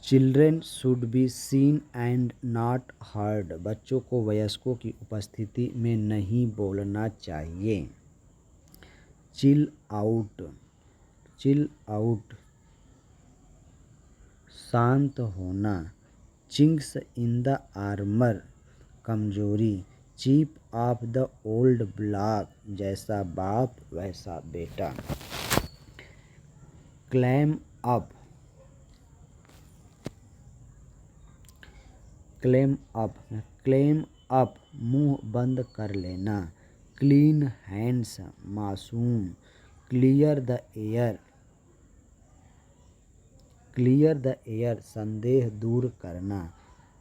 Children should be seen and not heard, बच्चों को वयस्कों की उपस्थिति में नहीं बोलना चाहिए। चिल आउट, चिल आउट, शांत होना। चिंक्स इन द आर्मर, कमजोरी। Chip off the old block, जैसा बाप वैसा बेटा। Clam up, clam up, clam up, मुंह बंद कर लेना। क्लीन हैंड्स, मासूम। Clear the air, clear the air, संदेह दूर करना।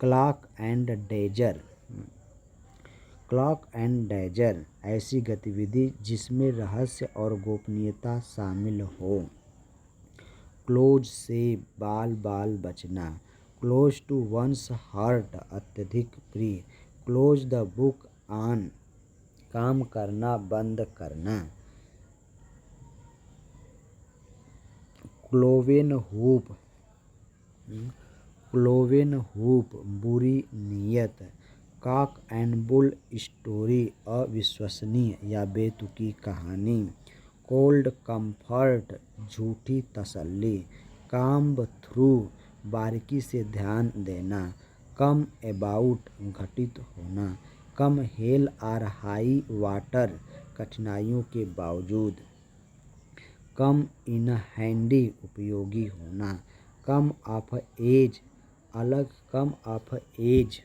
Cloak and dagger, cloak and dagger, ऐसी गतिविधि जिसमें रहस्य और गोपनीयता शामिल हो। क्लोज से, बाल बाल बचना। क्लोज टू वंस हार्ट, अत्यधिक प्रिय। क्लोज द बुक ऑन, काम करना बंद करना। क्लोवेन हूप, क्लोवेन हूप, बुरी नीयत। कॉक एंड बुल स्टोरी, अविश्वसनीय या बेतुकी कहानी। कोल्ड कंफर्ट, झूठी तसल्ली। काम्ब थ्रू, बारीकी से ध्यान देना। कम अबाउट, घटित होना। कम हेल आर हाई वाटर, कठिनाइयों के बावजूद। कम इन हैंडी, उपयोगी होना। कम ऑफ एज, अलग। कम ऑफ एज,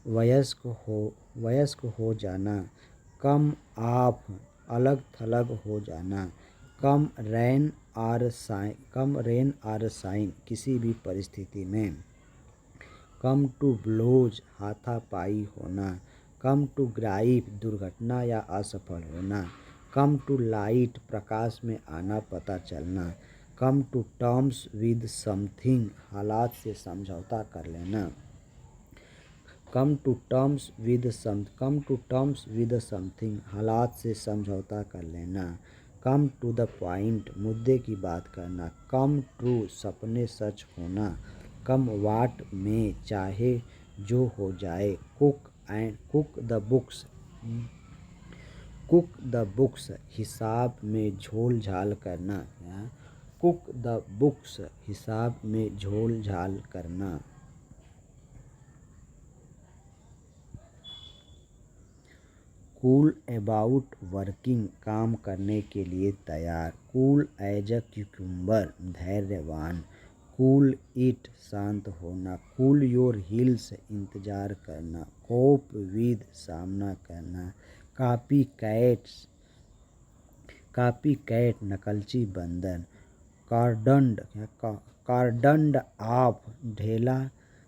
वयस्क हो जाना। कम ऑफ, अलग थलग हो जाना। Come rain or shine, come rain or shine, किसी भी परिस्थिति में। कम टू ब्लोज, हाथापाई होना। कम टू ग्राइप, दुर्घटना या असफल होना। कम टू लाइट, प्रकाश में आना, पता चलना। Come to terms with something, हालात से समझौता कर लेना। Come to terms with something, हालात से समझौता कर लेना। कम टू द पॉइंट, मुद्दे की बात करना। कम ट्रू, सपने सच होना। कम वाट में, चाहे जो हो जाए। Cook the books, cook the books, हिसाब में झोल झाल करना। कुक द बुक्स, हिसाब में झोल झाल करना। कूल अबाउट वर्किंग, काम करने के लिए तैयार। कूल एज अ क्यूकम्बर, धैर्यवान। कूल इट, शांत होना। कूल योर हील्स, इंतजार करना। कोप विद, सामना करना। कॉपी कैट्स, कॉपी कैट, नकलची बंदर। कार्डन्ड, कार्डन्ड ऑफ, ढेला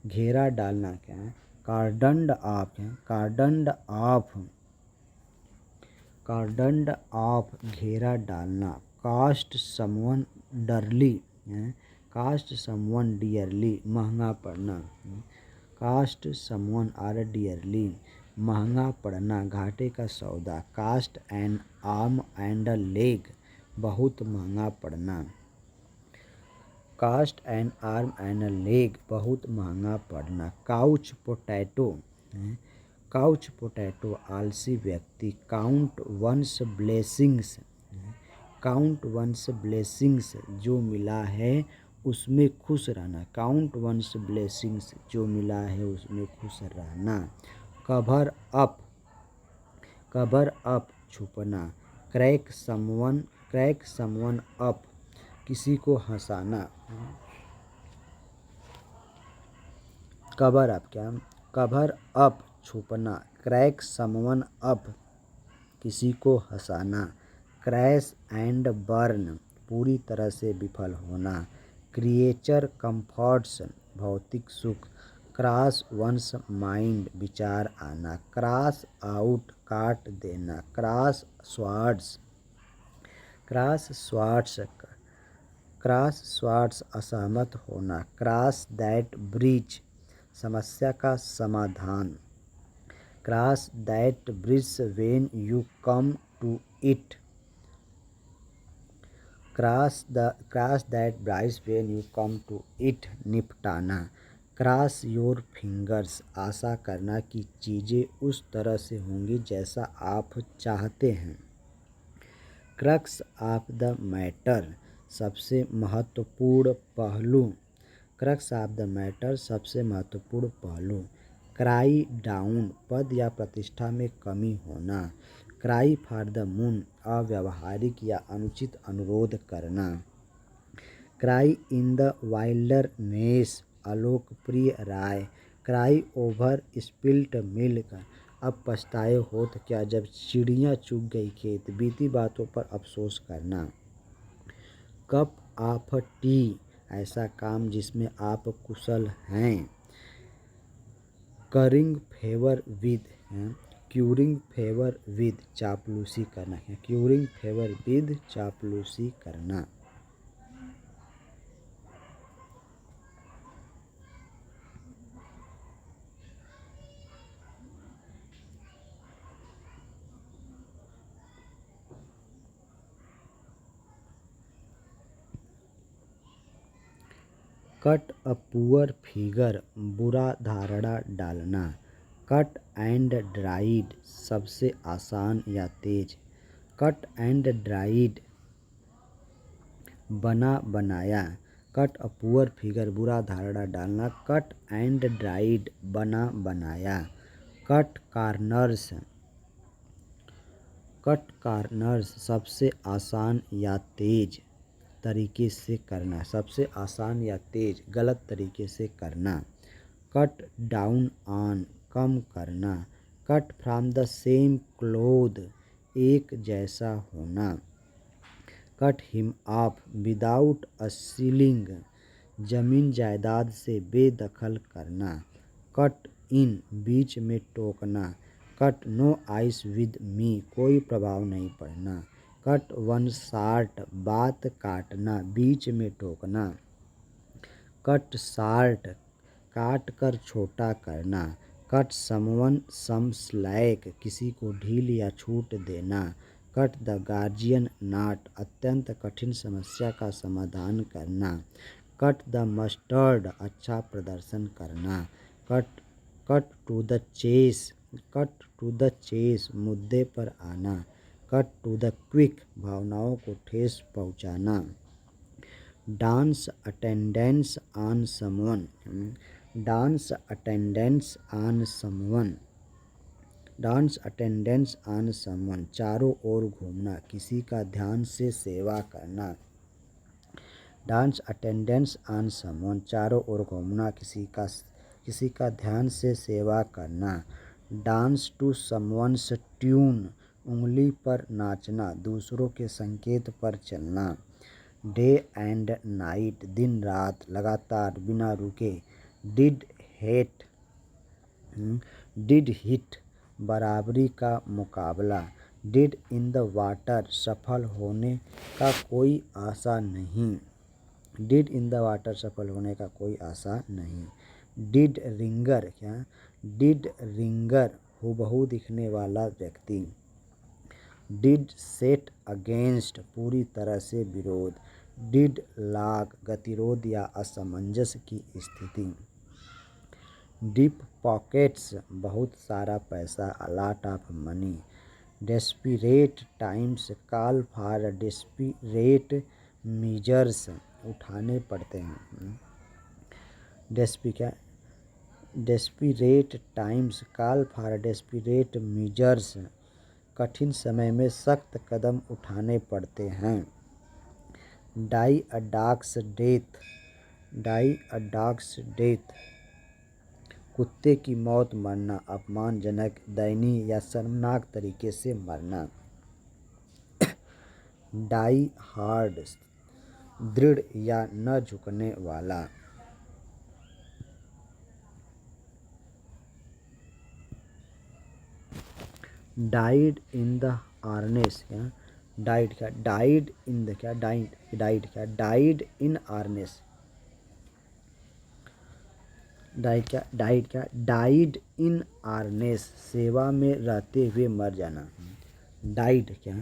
घेरा डालना। क्या है cordoned off, cordoned off, cordoned off, घेरा डालना। Cost someone dearly, cost someone dearly, महंगा पड़ना। कास्ट समवन आर डियरली, महंगा पड़ना, घाटे का सौदा। Cost an arm and a leg, बहुत महंगा पड़ना। Cost an arm and a leg, बहुत महंगा पड़ना। काउच पोटैटो, काउच पोटैटो, आलसी व्यक्ति। Count one's blessings, count one's blessings, जो मिला है उसमें खुश रहना। काउंट वंस ब्लेसिंग्स, जो मिला है उसमें खुश रहना। कवर अप, कवर अप, छुपना। क्रैक समवन अप, किसी को हंसाना। कवर अप क्या, कवर अप छुपना, क्रैक समवन अप किसी को हंसाना, क्रैश एंड बर्न पूरी तरह से विफल होना, क्रिएचर कंफर्ट्स भौतिक सुख, क्रॉस वंस माइंड विचार आना, क्रॉस आउट काट देना, cross swords, cross swords cross swords असहमत होना, क्रॉस दैट ब्रिज समस्या का समाधान, cross that bridge when you come to it, cross that bridge when you come to it निपटाना, क्रॉस योर फिंगर्स आशा करना कि चीज़ें उस तरह से होंगी जैसा आप चाहते हैं, क्रक्स ऑफ द मैटर सबसे महत्वपूर्ण पहलू, क्रक्स ऑफ द मैटर सबसे महत्वपूर्ण पहलू, क्राई डाउन पद या प्रतिष्ठा में कमी होना, क्राई फॉर द मून अव्यावहारिक या अनुचित अनुरोध करना, क्राई इन द वाइल्डरनेस अलोकप्रिय राय, क्राई ओवर स्पिल्ट मिल्क अब पछताए होत क्या जब चिड़िया चुग गई खेत, बीती बातों पर अफसोस करना, कप ऑफ टी ऐसा काम जिसमें आप कुशल हैं, currying favour with currying favour with चापलूसी करना है, क्यूरिंग फेवर विद चापलूसी करना। कट अ पुअर फिगर बुरा धारणा डालना, कट एंड ड्राइड सबसे आसान या तेज, कट एंड ड्राइड बना बनाया, कट अ पुअर फिगर बुरा धारणा डालना, कट एंड ड्राइड बना बनाया, कट कार्नर्स सबसे आसान या तेज तरीके से करना, सबसे आसान या तेज गलत तरीके से करना, कट डाउन ऑन कम करना, cut from the same cloth एक जैसा होना, cut him of without a ceiling जमीन जायदाद से बेदखल करना, कट इन बीच में टोकना, cut no ice with me कोई प्रभाव नहीं पड़ना, कट वन शार्ट बात काटना बीच में टोकना, कट शार्ट काट कर छोटा करना, कट समवन सम स्लैक किसी को ढील या छूट देना, कट द गार्जियन नॉट अत्यंत कठिन समस्या का समाधान करना, कट द मस्टर्ड अच्छा प्रदर्शन करना, cut to the chase cut to the chase मुद्दे पर आना, कट टू द क्विक भावनाओं को ठेस पहुंचाना, dance attendance on someone dance attendance on someone dance attendance on someone चारों ओर घूमना किसी का ध्यान से सेवा करना, डांस अटेंडेंस ऑन समवन चारों ओर घूमना किसी का ध्यान से सेवा करना, डांस टू समवन्स ट्यून उंगली पर नाचना दूसरों के संकेत पर चलना, डे एंड नाइट दिन रात लगातार बिना रुके, डिड हिट बराबरी का मुकाबला, डिड इन द वाटर सफल होने का कोई आशा नहीं, डिड इन द वाटर सफल होने का कोई आशा नहीं, डिड रिंगर डिड रिंगर हूबहू दिखने वाला व्यक्ति, डिड सेट अगेंस्ट पूरी तरह से विरोध, डिड लॉक गतिरोध या असमंजस की स्थिति, डीप पॉकेट्स बहुत सारा पैसा lot of money, desperate times call for desperate measures उठाने पड़ते हैं, desperate times call for desperate measures कठिन समय में सख्त कदम उठाने पड़ते हैं, डाई अ डॉग्स डेथ कुत्ते की मौत मरना, अपमानजनक, दयनीय या शर्मनाक तरीके से मरना। डाई हार्ड, दृढ़ या न झुकने वाला। डाइड इन द आर्नेस, डाइड क्या, डाइड इन द क्या, डाइड क्या, डाइड इन आर्नेस, डाइड इन आर्नेस, सेवा में रहते हुए मर जाना। डाइड क्या,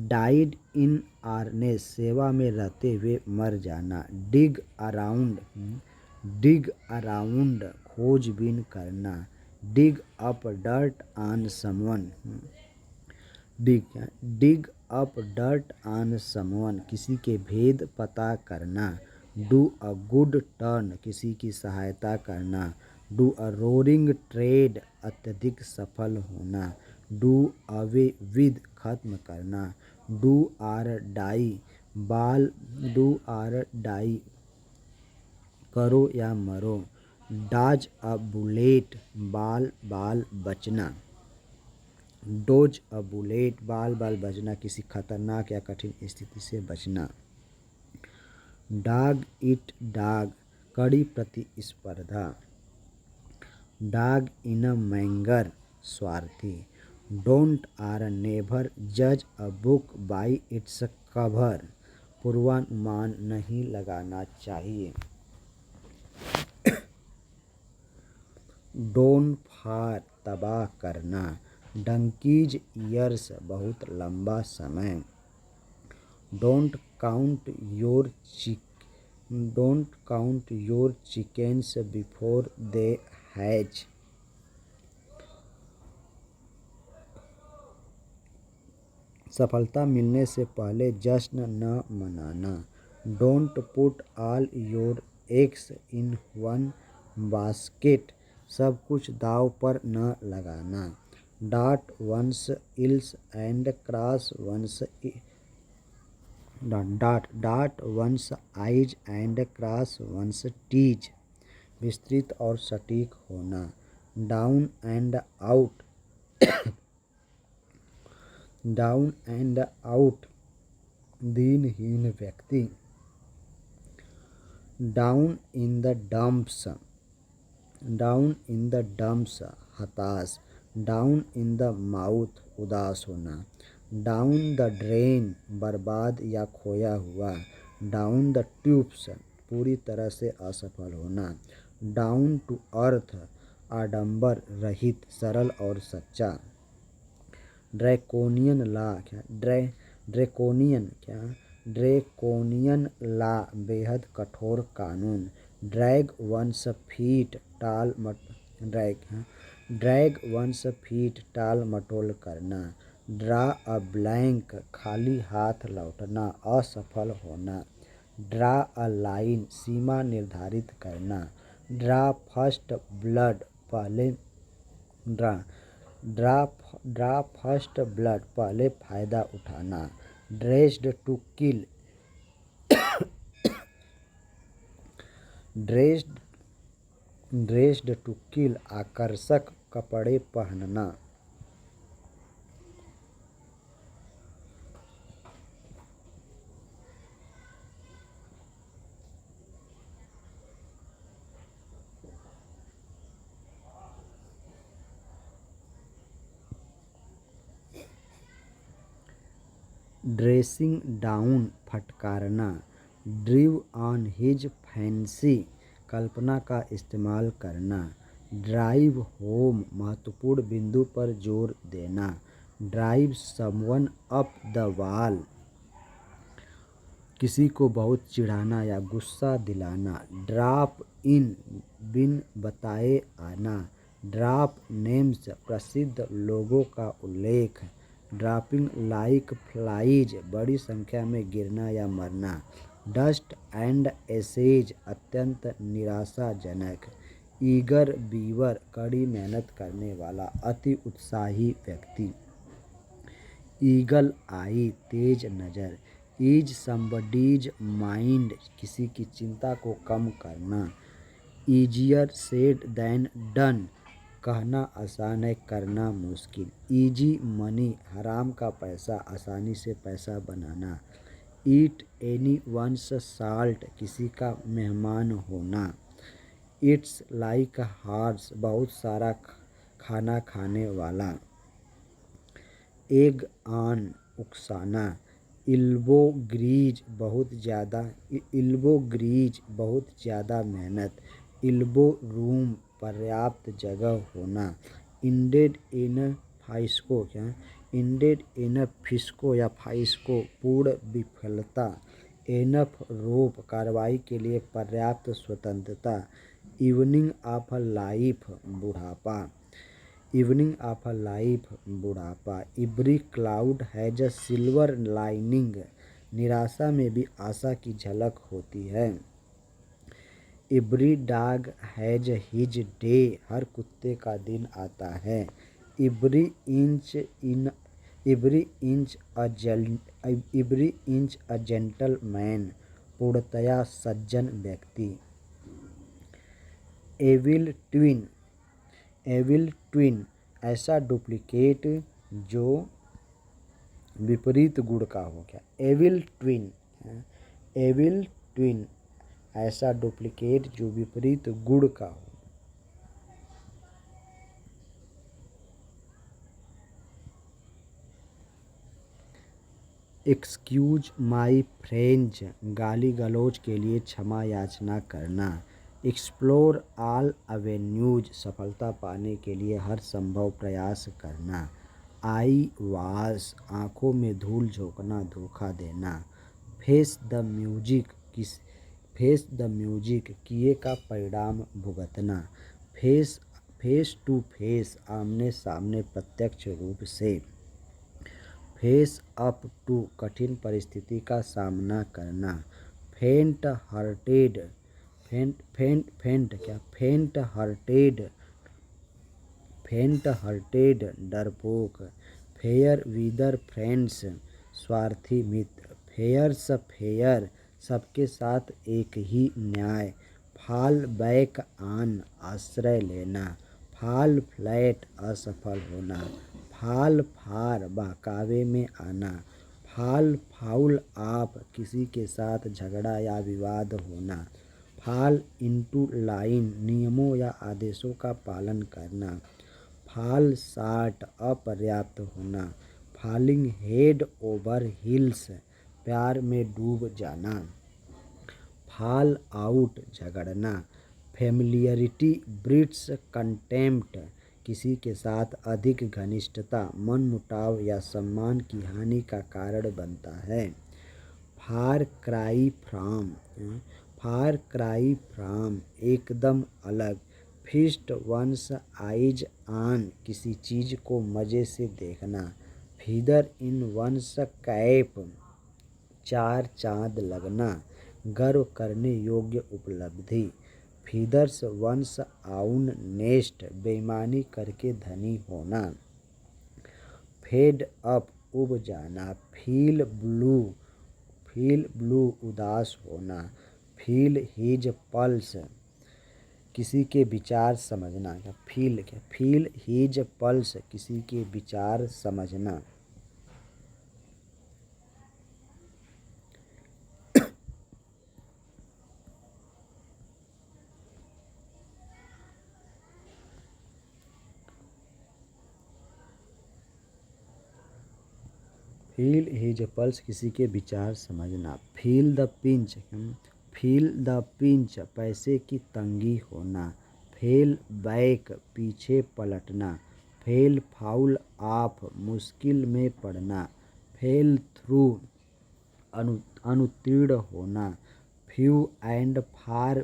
डाइड इन आर्नेस, सेवा में रहते हुए मर जाना। डिग अराउंड, डिग अराउंड, खोजबीन करना। Dig up dirt on someone, dig up dirt on someone, किसी के भेद पता करना। डू अ गुड टर्न, किसी की सहायता करना। डू अ रोरिंग ट्रेड, अत्यधिक सफल होना। डू अवे विद, खत्म करना। डू आर डाई, बाल, डू आर डाई, करो या मरो। डॉज अ बुलेट, बाल बाल बचना। डोज अ बुलेट, बाल बाल बचना, किसी खतरनाक या कठिन स्थिति से बचना। डॉग इट डॉग, कड़ी प्रतिस्पर्धा। डॉग इन अ मैंगर, स्वार्थी। डोंट आर नेवर जज a book by its cover, पूर्वानुमान नहीं लगाना चाहिए। डोन फार, तबाह करना। डंकीज ईयर्स, बहुत लंबा समय। Don't count your chickens before they hatch, सफलता मिलने से पहले जश्न न मनाना। Don't put all your eggs in one basket, सब कुछ दाव पर न लगाना। Dot one's i's and cross one's, dot one's i's and cross one's t's, विस्तृत और सटीक होना। Down and out, down and out, दीनहीन व्यक्ति। Down in the dumps, down in the dumps, हताश। डाउन इन द माउथ, उदास होना। Down the drain, बर्बाद या खोया हुआ। डाउन द ट्यूब्स, पूरी तरह से असफल होना। डाउन टू अर्थ, आडंबर रहित, सरल और सच्चा। ड्रैकोनियन लॉ क्या, ड्रैकोनियन क्या, ड्रैकोनियन लॉ, बेहद कठोर कानून। Drag one's feet, drag one's feet, टाल मटोल करना। ड्रा अ ब्लैंक, खाली हाथ लौटना, असफल होना। ड्रा अ लाइन, सीमा निर्धारित करना। ड्रा फर्स्ट ब्लड, पहले ड्रा फर्स्ट ब्लड, पहले फायदा उठाना। Dressed to kill, dressed to kill, आकर्षक कपड़े पहनना। ड्रेसिंग डाउन, फटकारना। ड्रीव ऑन हिज फैंसी, कल्पना का इस्तेमाल करना। ड्राइव होम, महत्वपूर्ण बिंदु पर जोर देना। Drive someone up the wall, किसी को बहुत चिढ़ाना या गुस्सा दिलाना। ड्रॉप इन, बिन बताए आना। ड्रॉप नेम्स, प्रसिद्ध लोगों का उल्लेख। ड्रॉपिंग लाइक फ्लाइज, बड़ी संख्या में गिरना या मरना। डस्ट एंड एसेज, अत्यंत निराशाजनक। ईगर बीवर, कड़ी मेहनत करने वाला, अति उत्साही व्यक्ति। ईगल आई, तेज नज़र। ईज समबडीज माइंड, किसी की चिंता को कम करना। ईजियर सेड देन डन, कहना आसान है करना मुश्किल। ईजी मनी, हराम का पैसा, आसानी से पैसा बनाना। ईट एनी वंस साल्ट, किसी का मेहमान होना। इट्स लाइक हार्स, बहुत सारा खाना खाने वाला। एग ऑन, उकसाना। इल्बो ग्रीज, बहुत ज़्यादा मेहनत। इल्बो रूम, पर्याप्त जगह होना। इंडेड इन फाइस्को, क्या इंडेड इन फिस्को या फाइस्को, पूर्ण विफलता। एनफ रोप, कार्रवाई के लिए पर्याप्त स्वतंत्रता। इवनिंग ऑफ लाइफ, बुढ़ापा। इवनिंग ऑफ लाइफ, बुढ़ापा। Every cloud has a silver lining, निराशा में भी आशा की झलक होती है। Every dog has his day, हर कुत्ते का दिन आता है। एवरी इंच अ जेंटलमैन, पूर्णतया सज्जन व्यक्ति। एविल ट्विन, ऐसा डुप्लीकेट जो विपरीत गुण का हो गया। एविल ट्विन, ऐसा डुप्लीकेट जो विपरीत गुण का हो। एक्सक्यूज माई फ्रेंच, गाली गलौज के लिए क्षमा याचना करना। एक्सप्लोर ऑल एवेन्यूज, सफलता पाने के लिए हर संभव प्रयास करना। आई वाश, आँखों में धूल झोंकना, धोखा देना। फेस द म्यूजिक, किए का परिणाम भुगतना। फेस टू फेस, आमने सामने, प्रत्यक्ष रूप से। फेस अप टू, कठिन परिस्थिति का सामना करना। फेंट हार्टेड, डरपोक। फेयर वीदर फ्रेंड्स, स्वार्थी मित्र। फेयर्स फेयर, सबके साथ एक ही न्याय। फॉल बैक ऑन, आश्रय लेना। फॉल फ्लैट, असफल होना। फॉल फार, बहकावे में आना। फॉल फाउल ऑफ, किसी के साथ झगड़ा या विवाद होना। फॉल इनटू लाइन, नियमों या आदेशों का पालन करना। फॉल शॉर्ट, अपर्याप्त होना। फॉलिंग हेड ओवर हील्स, प्यार में डूब जाना। फॉल आउट, झगड़ना। फेमिलियरिटी ब्रीड्स कंटेम्प्ट, किसी के साथ अधिक घनिष्ठता मनमुटाव या सम्मान की हानि का कारण बनता है। फार क्राई फ्रॉम, एकदम अलग। फीस्ट वंस आइज ऑन, किसी चीज को मजे से देखना। फीदर इन वंस कैप, चार चांद लगना, गर्व करने योग्य उपलब्धि। फीदर्स वंस आउन नेस्ट, बेईमानी करके धनी होना। फेड अप, उब जाना। फील ब्लू, उदास होना। फील हीज पल्स, किसी के विचार समझना। फील हीज पल्स, किसी के विचार समझना। फील हिज पल्स, किसी के विचार समझना। फील द पिंच, पैसे की तंगी होना। फेल बैक, पीछे पलटना। फेल फाउल ऑफ, मुश्किल में पड़ना। फेल थ्रू, अनुत्तीर्ण होना। फ्यू एंड फार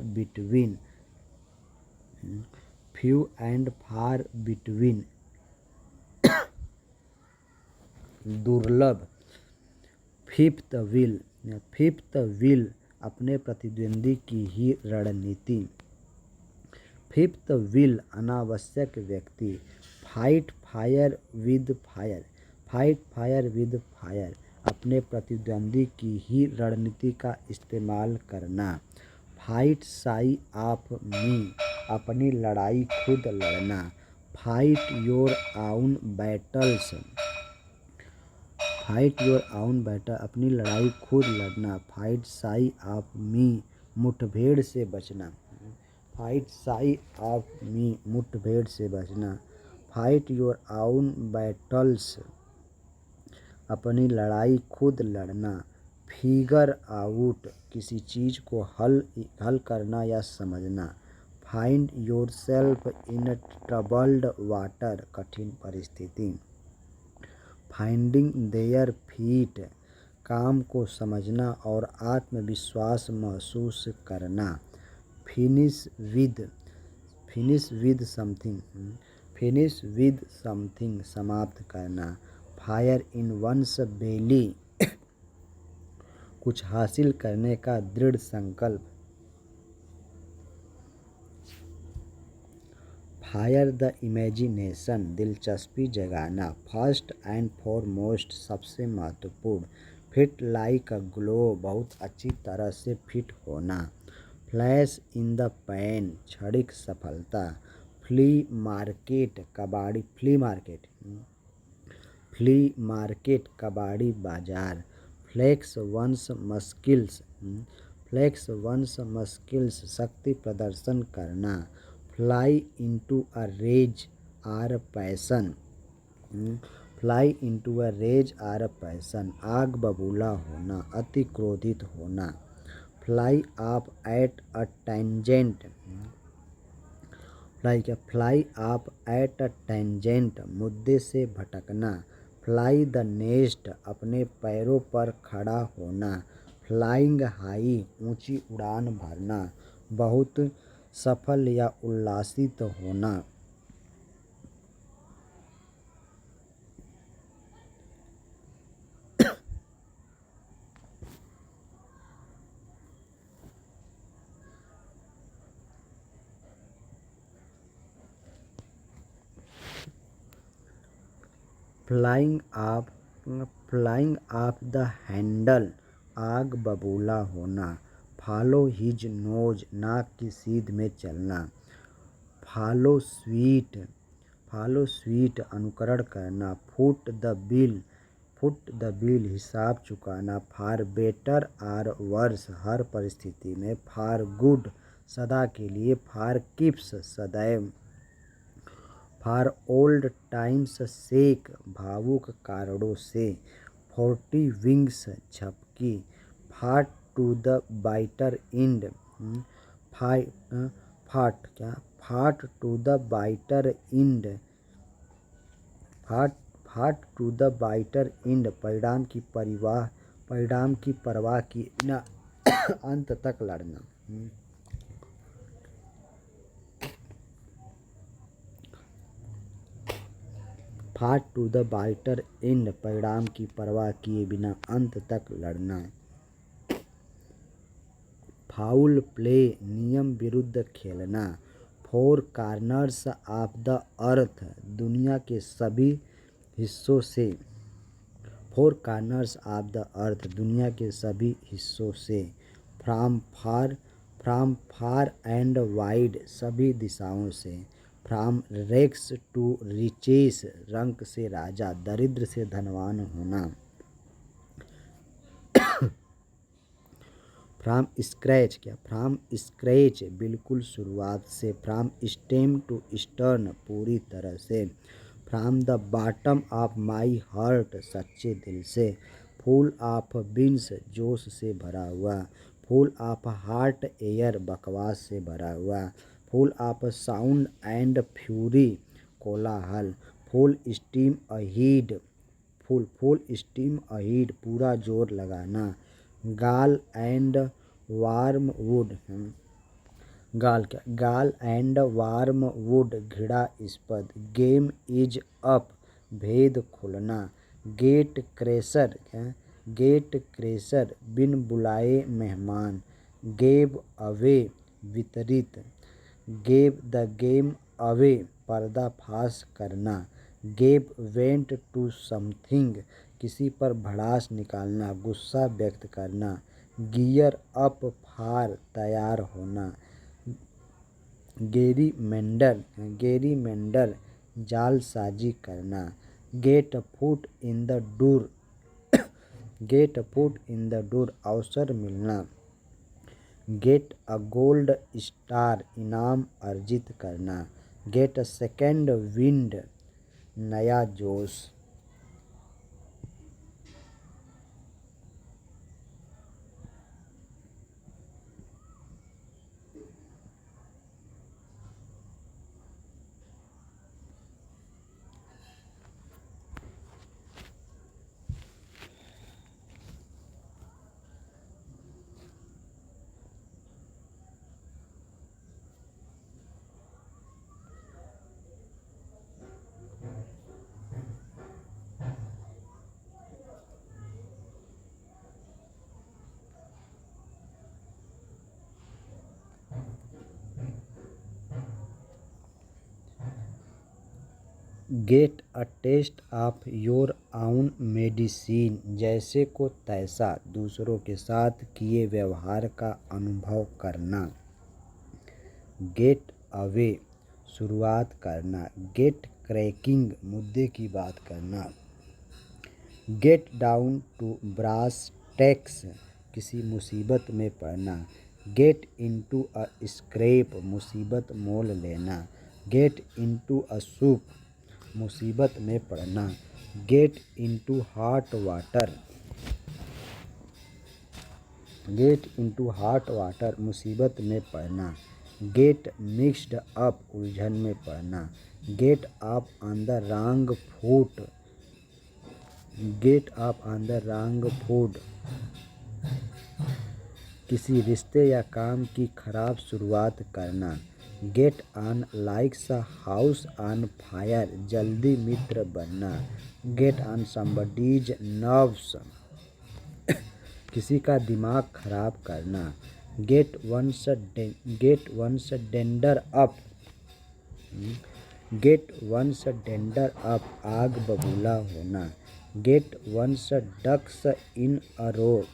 बिटवीन, दुर्लभ। फिफ्थ व्हील, अपने प्रतिद्वंदी की ही रणनीति। फिफ्थ व्हील, अनावश्यक व्यक्ति। फाइट फायर विद फायर, अपने प्रतिद्वंदी की ही रणनीति का इस्तेमाल करना। फाइट साई ऑफ मी, अपनी लड़ाई खुद लड़ना। फाइट योर आउन बैटल्स, फाइट योर आउन बैटल, अपनी लड़ाई खुद लड़ना। फाइट साई ऑफ मी, मुठभेड़ से बचना। फाइट साई ऑफ मी, मुठभेड़ से बचना। फाइट योर आउन बैटल्स, अपनी लड़ाई खुद लड़ना। फिगर आउट, किसी चीज़ को हल करना या समझना। Find your self in troubled water, कठिन परिस्थिति। फाइंडिंग देयर फीट, काम को समझना और आत्मविश्वास महसूस करना। Finish with something, finish with something, समाप्त करना। फायर इन वंस बेली, कुछ हासिल करने का दृढ़ संकल्प। फायर द इमेजिनेशन, दिलचस्पी जगाना। फर्स्ट एंड फॉरमोस्ट, सबसे महत्वपूर्ण। फिट लाइक अ ग्लो, बहुत अच्छी तरह से फिट होना। फ्लैश इन द पैन, क्षणिक सफलता। फ्ली मार्केट, कबाड़ी, फ्ली मार्केट, कबाड़ी बाजार। Flex one's muscles, flex one's muscles, शक्ति प्रदर्शन करना। Fly into a rage or passion, fly into a rage or passion, आग बबूला होना, अति क्रोधित होना। Fly off at a tangent, fly off at a tangent, मुद्दे से भटकना। फ्लाई द नेस्ट, अपने पैरों पर खड़ा होना। फ्लाइंग हाई, ऊंची उड़ान भरना, बहुत सफल या उल्लासित होना। फ्लाइंग ऑफ द हैंडल, आग बबूला होना। फॉलो हिज नोज, नाक की सीध में चलना। फॉलो स्वीट, अनुकरण करना। फुट द बिल, हिसाब चुकाना। फॉर बेटर आर वर्स, हर परिस्थिति में। फॉर गुड, सदा के लिए। फॉर कीप्स, सदैव। फॉर ओल्ड टाइम्स सेक, भावुक कारणों से। 40 विंग्स, झपकी। फाट टू द बाइटर इंड, फाट टू द बाइटर इंड, फाट टू द बाइटर इंड, परिणाम की परवाह किए बिना अंत तक लड़ना। फाट टू द बाइटर एंड, परिणाम की परवाह किए बिना अंत तक लड़ना। फाउल प्ले, नियम विरुद्ध खेलना। Four corners of the earth, दुनिया के सभी हिस्सों से। Four corners of the earth, दुनिया के सभी हिस्सों से। फ्रॉम फार एंड वाइड, सभी दिशाओं से। फ्रॉम रेक्स टू रिचेस, रंक से राजा, दरिद्र से धनवान होना। फ्रॉम स्क्रैच, बिल्कुल शुरुआत से। फ्रॉम स्टेम टू स्टर्न, पूरी तरह से। From the bottom of my heart, सच्चे दिल से। फुल ऑफ बीन्स, जोश से भरा हुआ। फुल ऑफ हॉट एयर, बकवास से भरा हुआ। Full of sound and fury, कोलाहल। फुल स्टीम अहीड, फुल स्टीम अहीड, पूरा जोर लगाना। गाल एंड वार्म वुड, गाल एंड वार्म वुड, घृणास्पद। गेम इज अप, भेद खुलना। गेट क्रेशर, बिन बुलाए मेहमान। गेव अवे, वितरित। गेव द गेम अवे, पर्दाफाश करना। गेव वेंट टू समथिंग, किसी पर भड़ास निकालना, गुस्सा व्यक्त करना। गियर अप फार तैयार होना। गेरी मेंडर जालसाजी करना। Get foot in the door अवसर मिलना। गेट अ गोल्ड स्टार इनाम अर्जित करना। गेट अ सेकेंड विंड नया जोश। Get a taste of your own medicine. जैसे को तैसा दूसरों के साथ किए व्यवहार का अनुभव करना। गेट अवे शुरुआत करना। गेट क्रैकिंग मुद्दे की बात करना। Get down to brass tacks किसी मुसीबत में पड़ना। गेट इनटू अ स्क्रैप मुसीबत मोल लेना। गेट इनटू अ सूप मुसीबत में पड़ना। गेट इनटू हॉट वाटर मुसीबत में पड़ना। गेट मिक्स्ड अप उलझन में पड़ना। Get up on the wrong foot किसी रिश्ते या काम की खराब शुरुआत करना। Get on likes a house on fire जल्दी मित्र बनना। गेट ऑन समबडीज नर्व्स किसी का दिमाग खराब करना। गेट वंस डेंडर अप आग बबूला होना। गेट वंस डक्स इन अ रो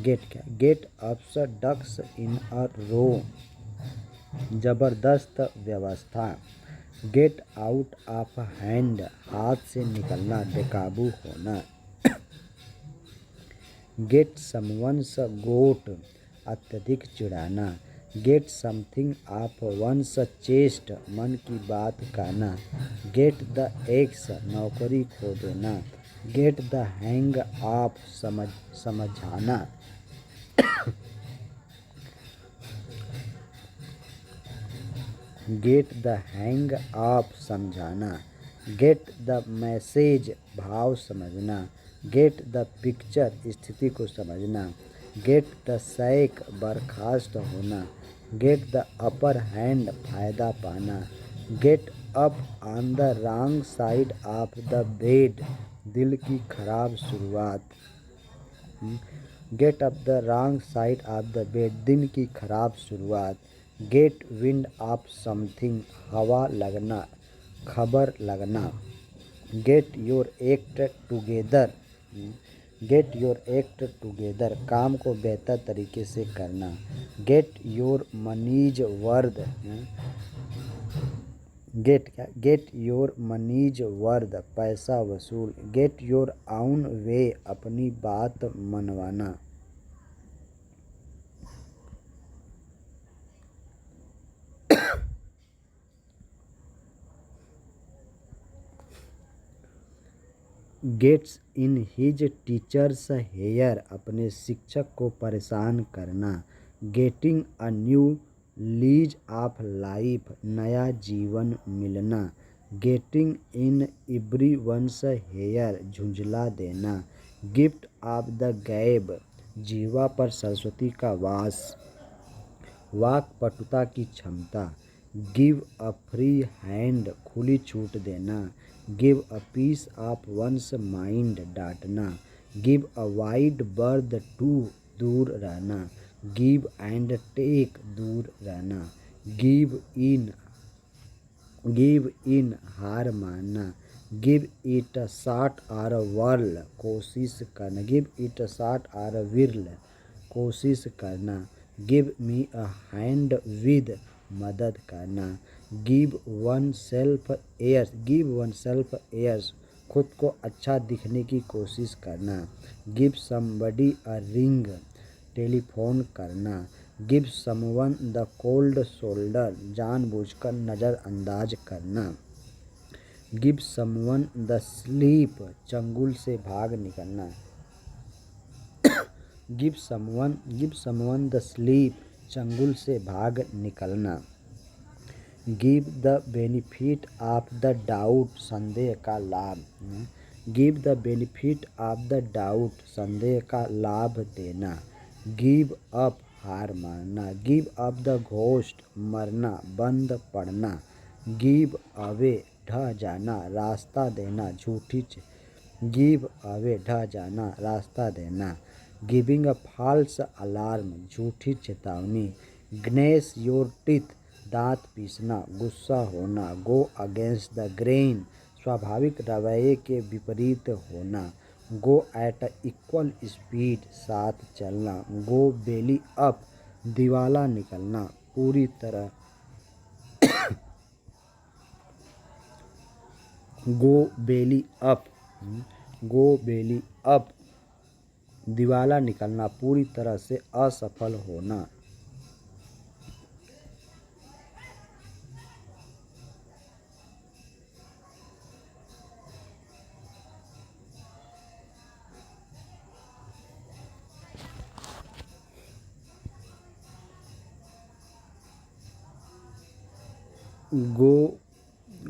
गेट अप्स डक्स इन अ रो जबरदस्त व्यवस्था। गेट आउट ऑफ हैंड हाथ से निकलना बेकाबू होना। गेट समवन्स गोट अत्यधिक चिढ़ाना। Get something off one's chest मन की बात कहना। गेट द एक्स नौकरी खो देना। गेट द हैंग ऑफ समझाना। गेट द हैंग ऑफ समझाना। गेट द मैसेज भाव समझना। गेट द पिक्चर स्थिति को समझना। गेट द सैक बर्खास्त होना। गेट द अपर हैंड फायदा पाना। Gate up on the wrong side of the bed दिल की खराब शुरुआत। Get up the wrong side of the bed दिन की खराब शुरुआत। गेट विंड ऑफ समथिंग हवा लगना खबर लगना। गेट योर एक्ट टुगेदर काम को बेहतर तरीके से करना। गेट योर मनीज वर्द पैसा वसूल। गेट योर आउन वे अपनी बात मनवाना। Gets in his teacher's hair अपने शिक्षक को परेशान करना। Getting a new lease of life नया जीवन मिलना। गेटिंग इन एवरीवन्स हेयर झुंझला देना। गिफ्ट ऑफ द गैब जीवा पर सरस्वती का वास। वाक्पटुता की क्षमता। गिव अ फ्री हैंड खुली छूट देना। Give a piece of one's mind डांटना। Give a wide berth to दूर रहना। गिव एंड टेक दूर रहना। गिव इन हार मानना। गिव इट अ शॉट और वर्ल कोशिश करना। गिव इट अ शॉट और विरल कोशिश करना। Give me a hand with मदद करना। गिव वन सेल्फ एयर्स खुद को अच्छा दिखने की कोशिश करना। Give somebody a ring telephone करना। Give someone the cold shoulder जानबूझकर नज़रअंदाज करना। गिव समवन द स्लीप चंगुल से भाग निकलना। गिव समवन द स्लीप चंगुल से भाग निकलना। Give the benefit of the doubt संदेह का लाभ। Give the benefit of the doubt संदेह का लाभ देना। गिव अप हार मानना। गिव अप द घोस्ट मरना बंद पड़ना। गिव अवे ढह जाना रास्ता देना गिव अवे ढह जाना रास्ता देना। गिविंग अ फॉल्स अलार्म झूठी चेतावनी। ग्नेश योर टीथ दांत पीसना गुस्सा होना। गो अगेंस्ट द ग्रेन स्वाभाविक रवैये के विपरीत होना। गो एट इक्वल स्पीड साथ चलना। गो बेली अप दिवाला निकलना पूरी तरह। गो बेली अप दिवाला निकलना पूरी तरह से असफल होना।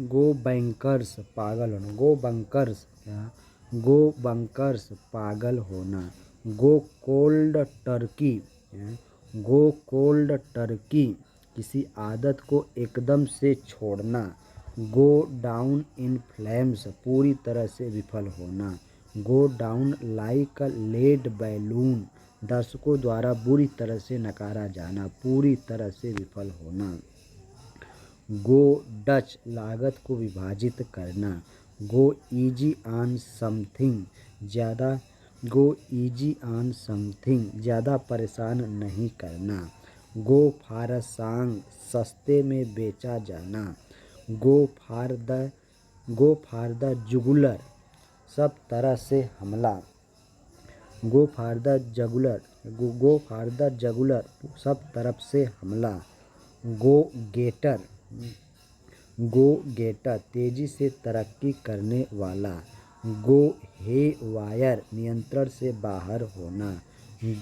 गो बैंकर्स पागल होना। गो बंकर्स पागल होना। गो कोल्ड टर्की किसी आदत को एकदम से छोड़ना। गो डाउन इन फ्लेम्स पूरी तरह से विफल होना। Go down like a lead balloon दर्शकों द्वारा बुरी तरह से नकारा जाना पूरी तरह से विफल होना। गो डच लागत को विभाजित करना। गो इजी ऑन समथिंग ज़्यादा परेशान नहीं करना। गो फॉर अ सॉन्ग सस्ते में बेचा जाना। गो फॉर द जुगुलर सब तरह से हमला। गो फॉर द जगुलर सब तरफ से हमला। गो गेटर तेजी से तरक्की करने वाला। गो हे वायर नियंत्रण से बाहर होना।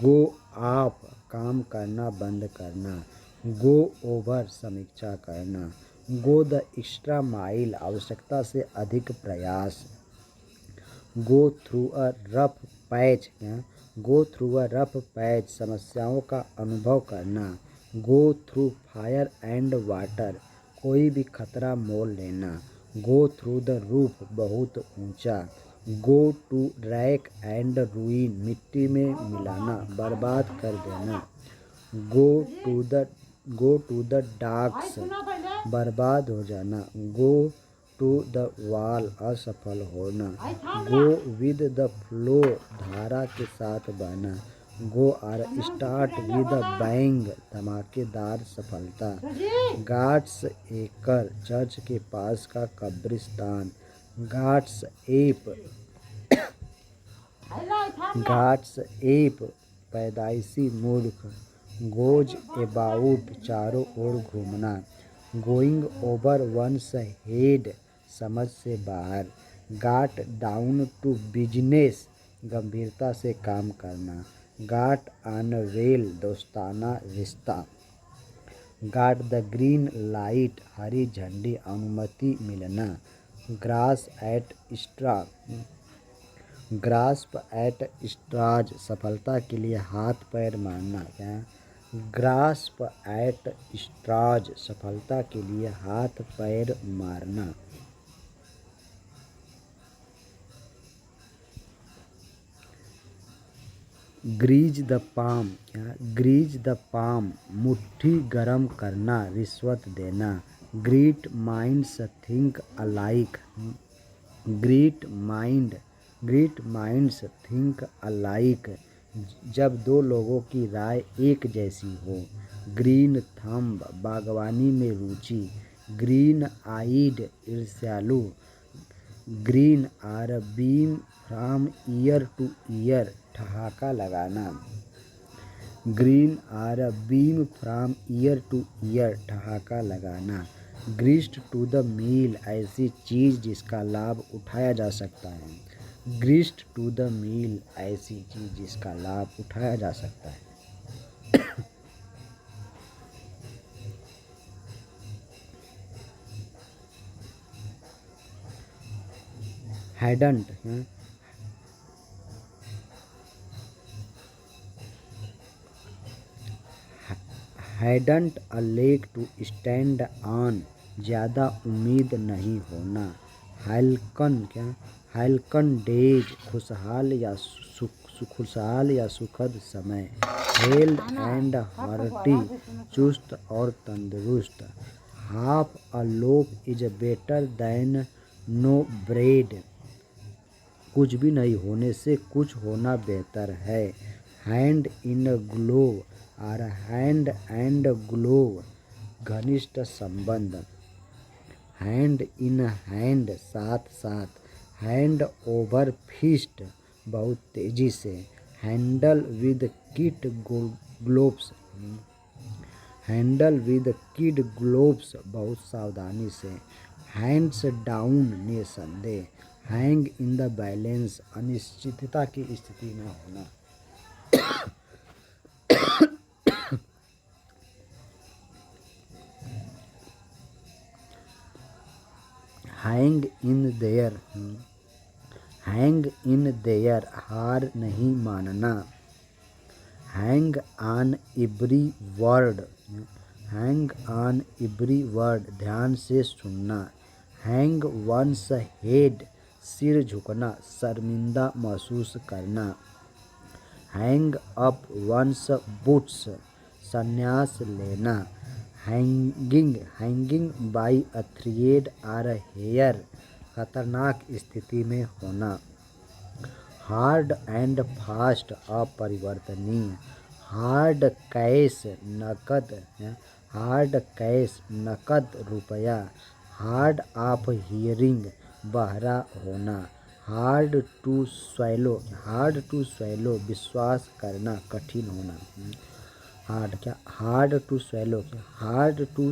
गो ऑफ काम करना बंद करना। गो ओवर समीक्षा करना। गो द एक्स्ट्रा माइल आवश्यकता से अधिक प्रयास। Go through a rough patch समस्याओं का अनुभव करना। Go through fire and water कोई भी खतरा मोल लेना। गो थ्रू द रूफ बहुत ऊंचा। Go to rack and ruin मिट्टी में मिलाना बर्बाद कर देना। गो टू द डॉक्स बर्बाद हो जाना। गो टू द वॉल असफल होना। गो विद द फ्लो धारा के साथ बहना। Go or start with a bang धमाकेदार सफलता। गाड्स एकर चर्च के पास का कब्रिस्तान। गाड्स एप पैदाइशी मूर्ख। गोज अबाउट चारों ओर घूमना। गोइंग ओवर वंस हेड समझ से बाहर। गाट डाउन टू बिजनेस गंभीरता से काम करना। गाट ऑन वेल दोस्ताना रिश्ता। गाट द ग्रीन लाइट हरी झंडी अनुमति मिलना। ग्रास्प एट स्ट्राज सफलता के लिए हाथ पैर मारना। ग्रास्प एट स्ट्राज सफलता के लिए हाथ पैर मारना। ग्रीज द पाम मुट्ठी गरम करना रिश्वत देना। Great minds think alike. Great minds think alike जब दो लोगों की राय एक जैसी हो। ग्रीन थंब बागवानी में रुचि। ग्रीन आइड ईर्ष्यालु। Grin or beam from ear to ear ठहाका लगाना। Grin or beam from ear to ear ठहाका लगाना। ग्रिस्ट टू द मील ऐसी चीज़ जिसका लाभ उठाया जा सकता है। ग्रिस्ट टू द मील ऐसी चीज़ जिसका लाभ उठाया जा सकता है। Hadn't hadn't a leg to stand on ज़्यादा उम्मीद नहीं होना। हैलकन डेज खुशहाल या सुखद समय। हेल्थ एंड हार्टी चुस्त और तंदुरुस्त। Half a loaf is better than no bread कुछ भी नहीं होने से कुछ होना बेहतर है। हैंड इन ग्लोव और हैंड एंड ग्लोव घनिष्ठ संबंध। हैंड इन हैंड साथ साथ। हैंड ओवर फिस्ट बहुत तेजी से। Handle with kid gloves handle with kid gloves बहुत सावधानी से। हैंड्स डाउन निसंदेह। हैंग इन द बैलेंस अनिश्चितता की स्थिति में होना। हैंग इन देयर हार नहीं मानना। Hang on every word hang on every word ध्यान से सुनना। हैंग वंस हेड सिर झुकना शर्मिंदा महसूस करना। हैंग अप वंस बूट्स संन्यास लेना। हैंगिंग बाई अ थ्रेड और हेयर खतरनाक स्थिति में होना। हार्ड एंड फास्ट अपरिवर्तनीय। हार्ड कैश नकद रुपया। हार्ड ऑफ हियरिंग बहरा होना। हार्ड टू स्वैलो विश्वास करना कठिन होना। हार्ड टू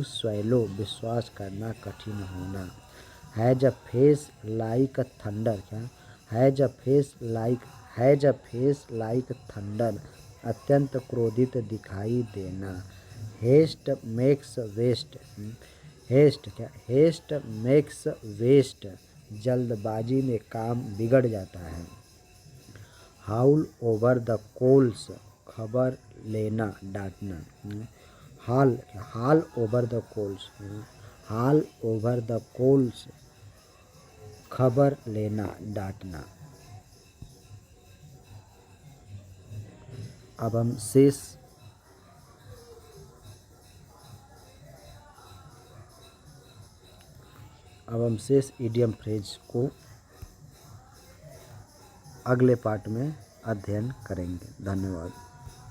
स्वैलो विश्वास करना कठिन होना। Has a face like thunder has a face like thunder अत्यंत क्रोधित दिखाई देना। हेस्ट मेक्स वेस्ट जल्दबाजी में काम बिगड़ जाता है। हाउल ओवर द कोल्स खबर लेना डांटना। हाल ओवर द कोल्स खबर लेना डांटना। अब हम शेष इडियम फ्रेज को अगले पार्ट में अध्ययन करेंगे। धन्यवाद।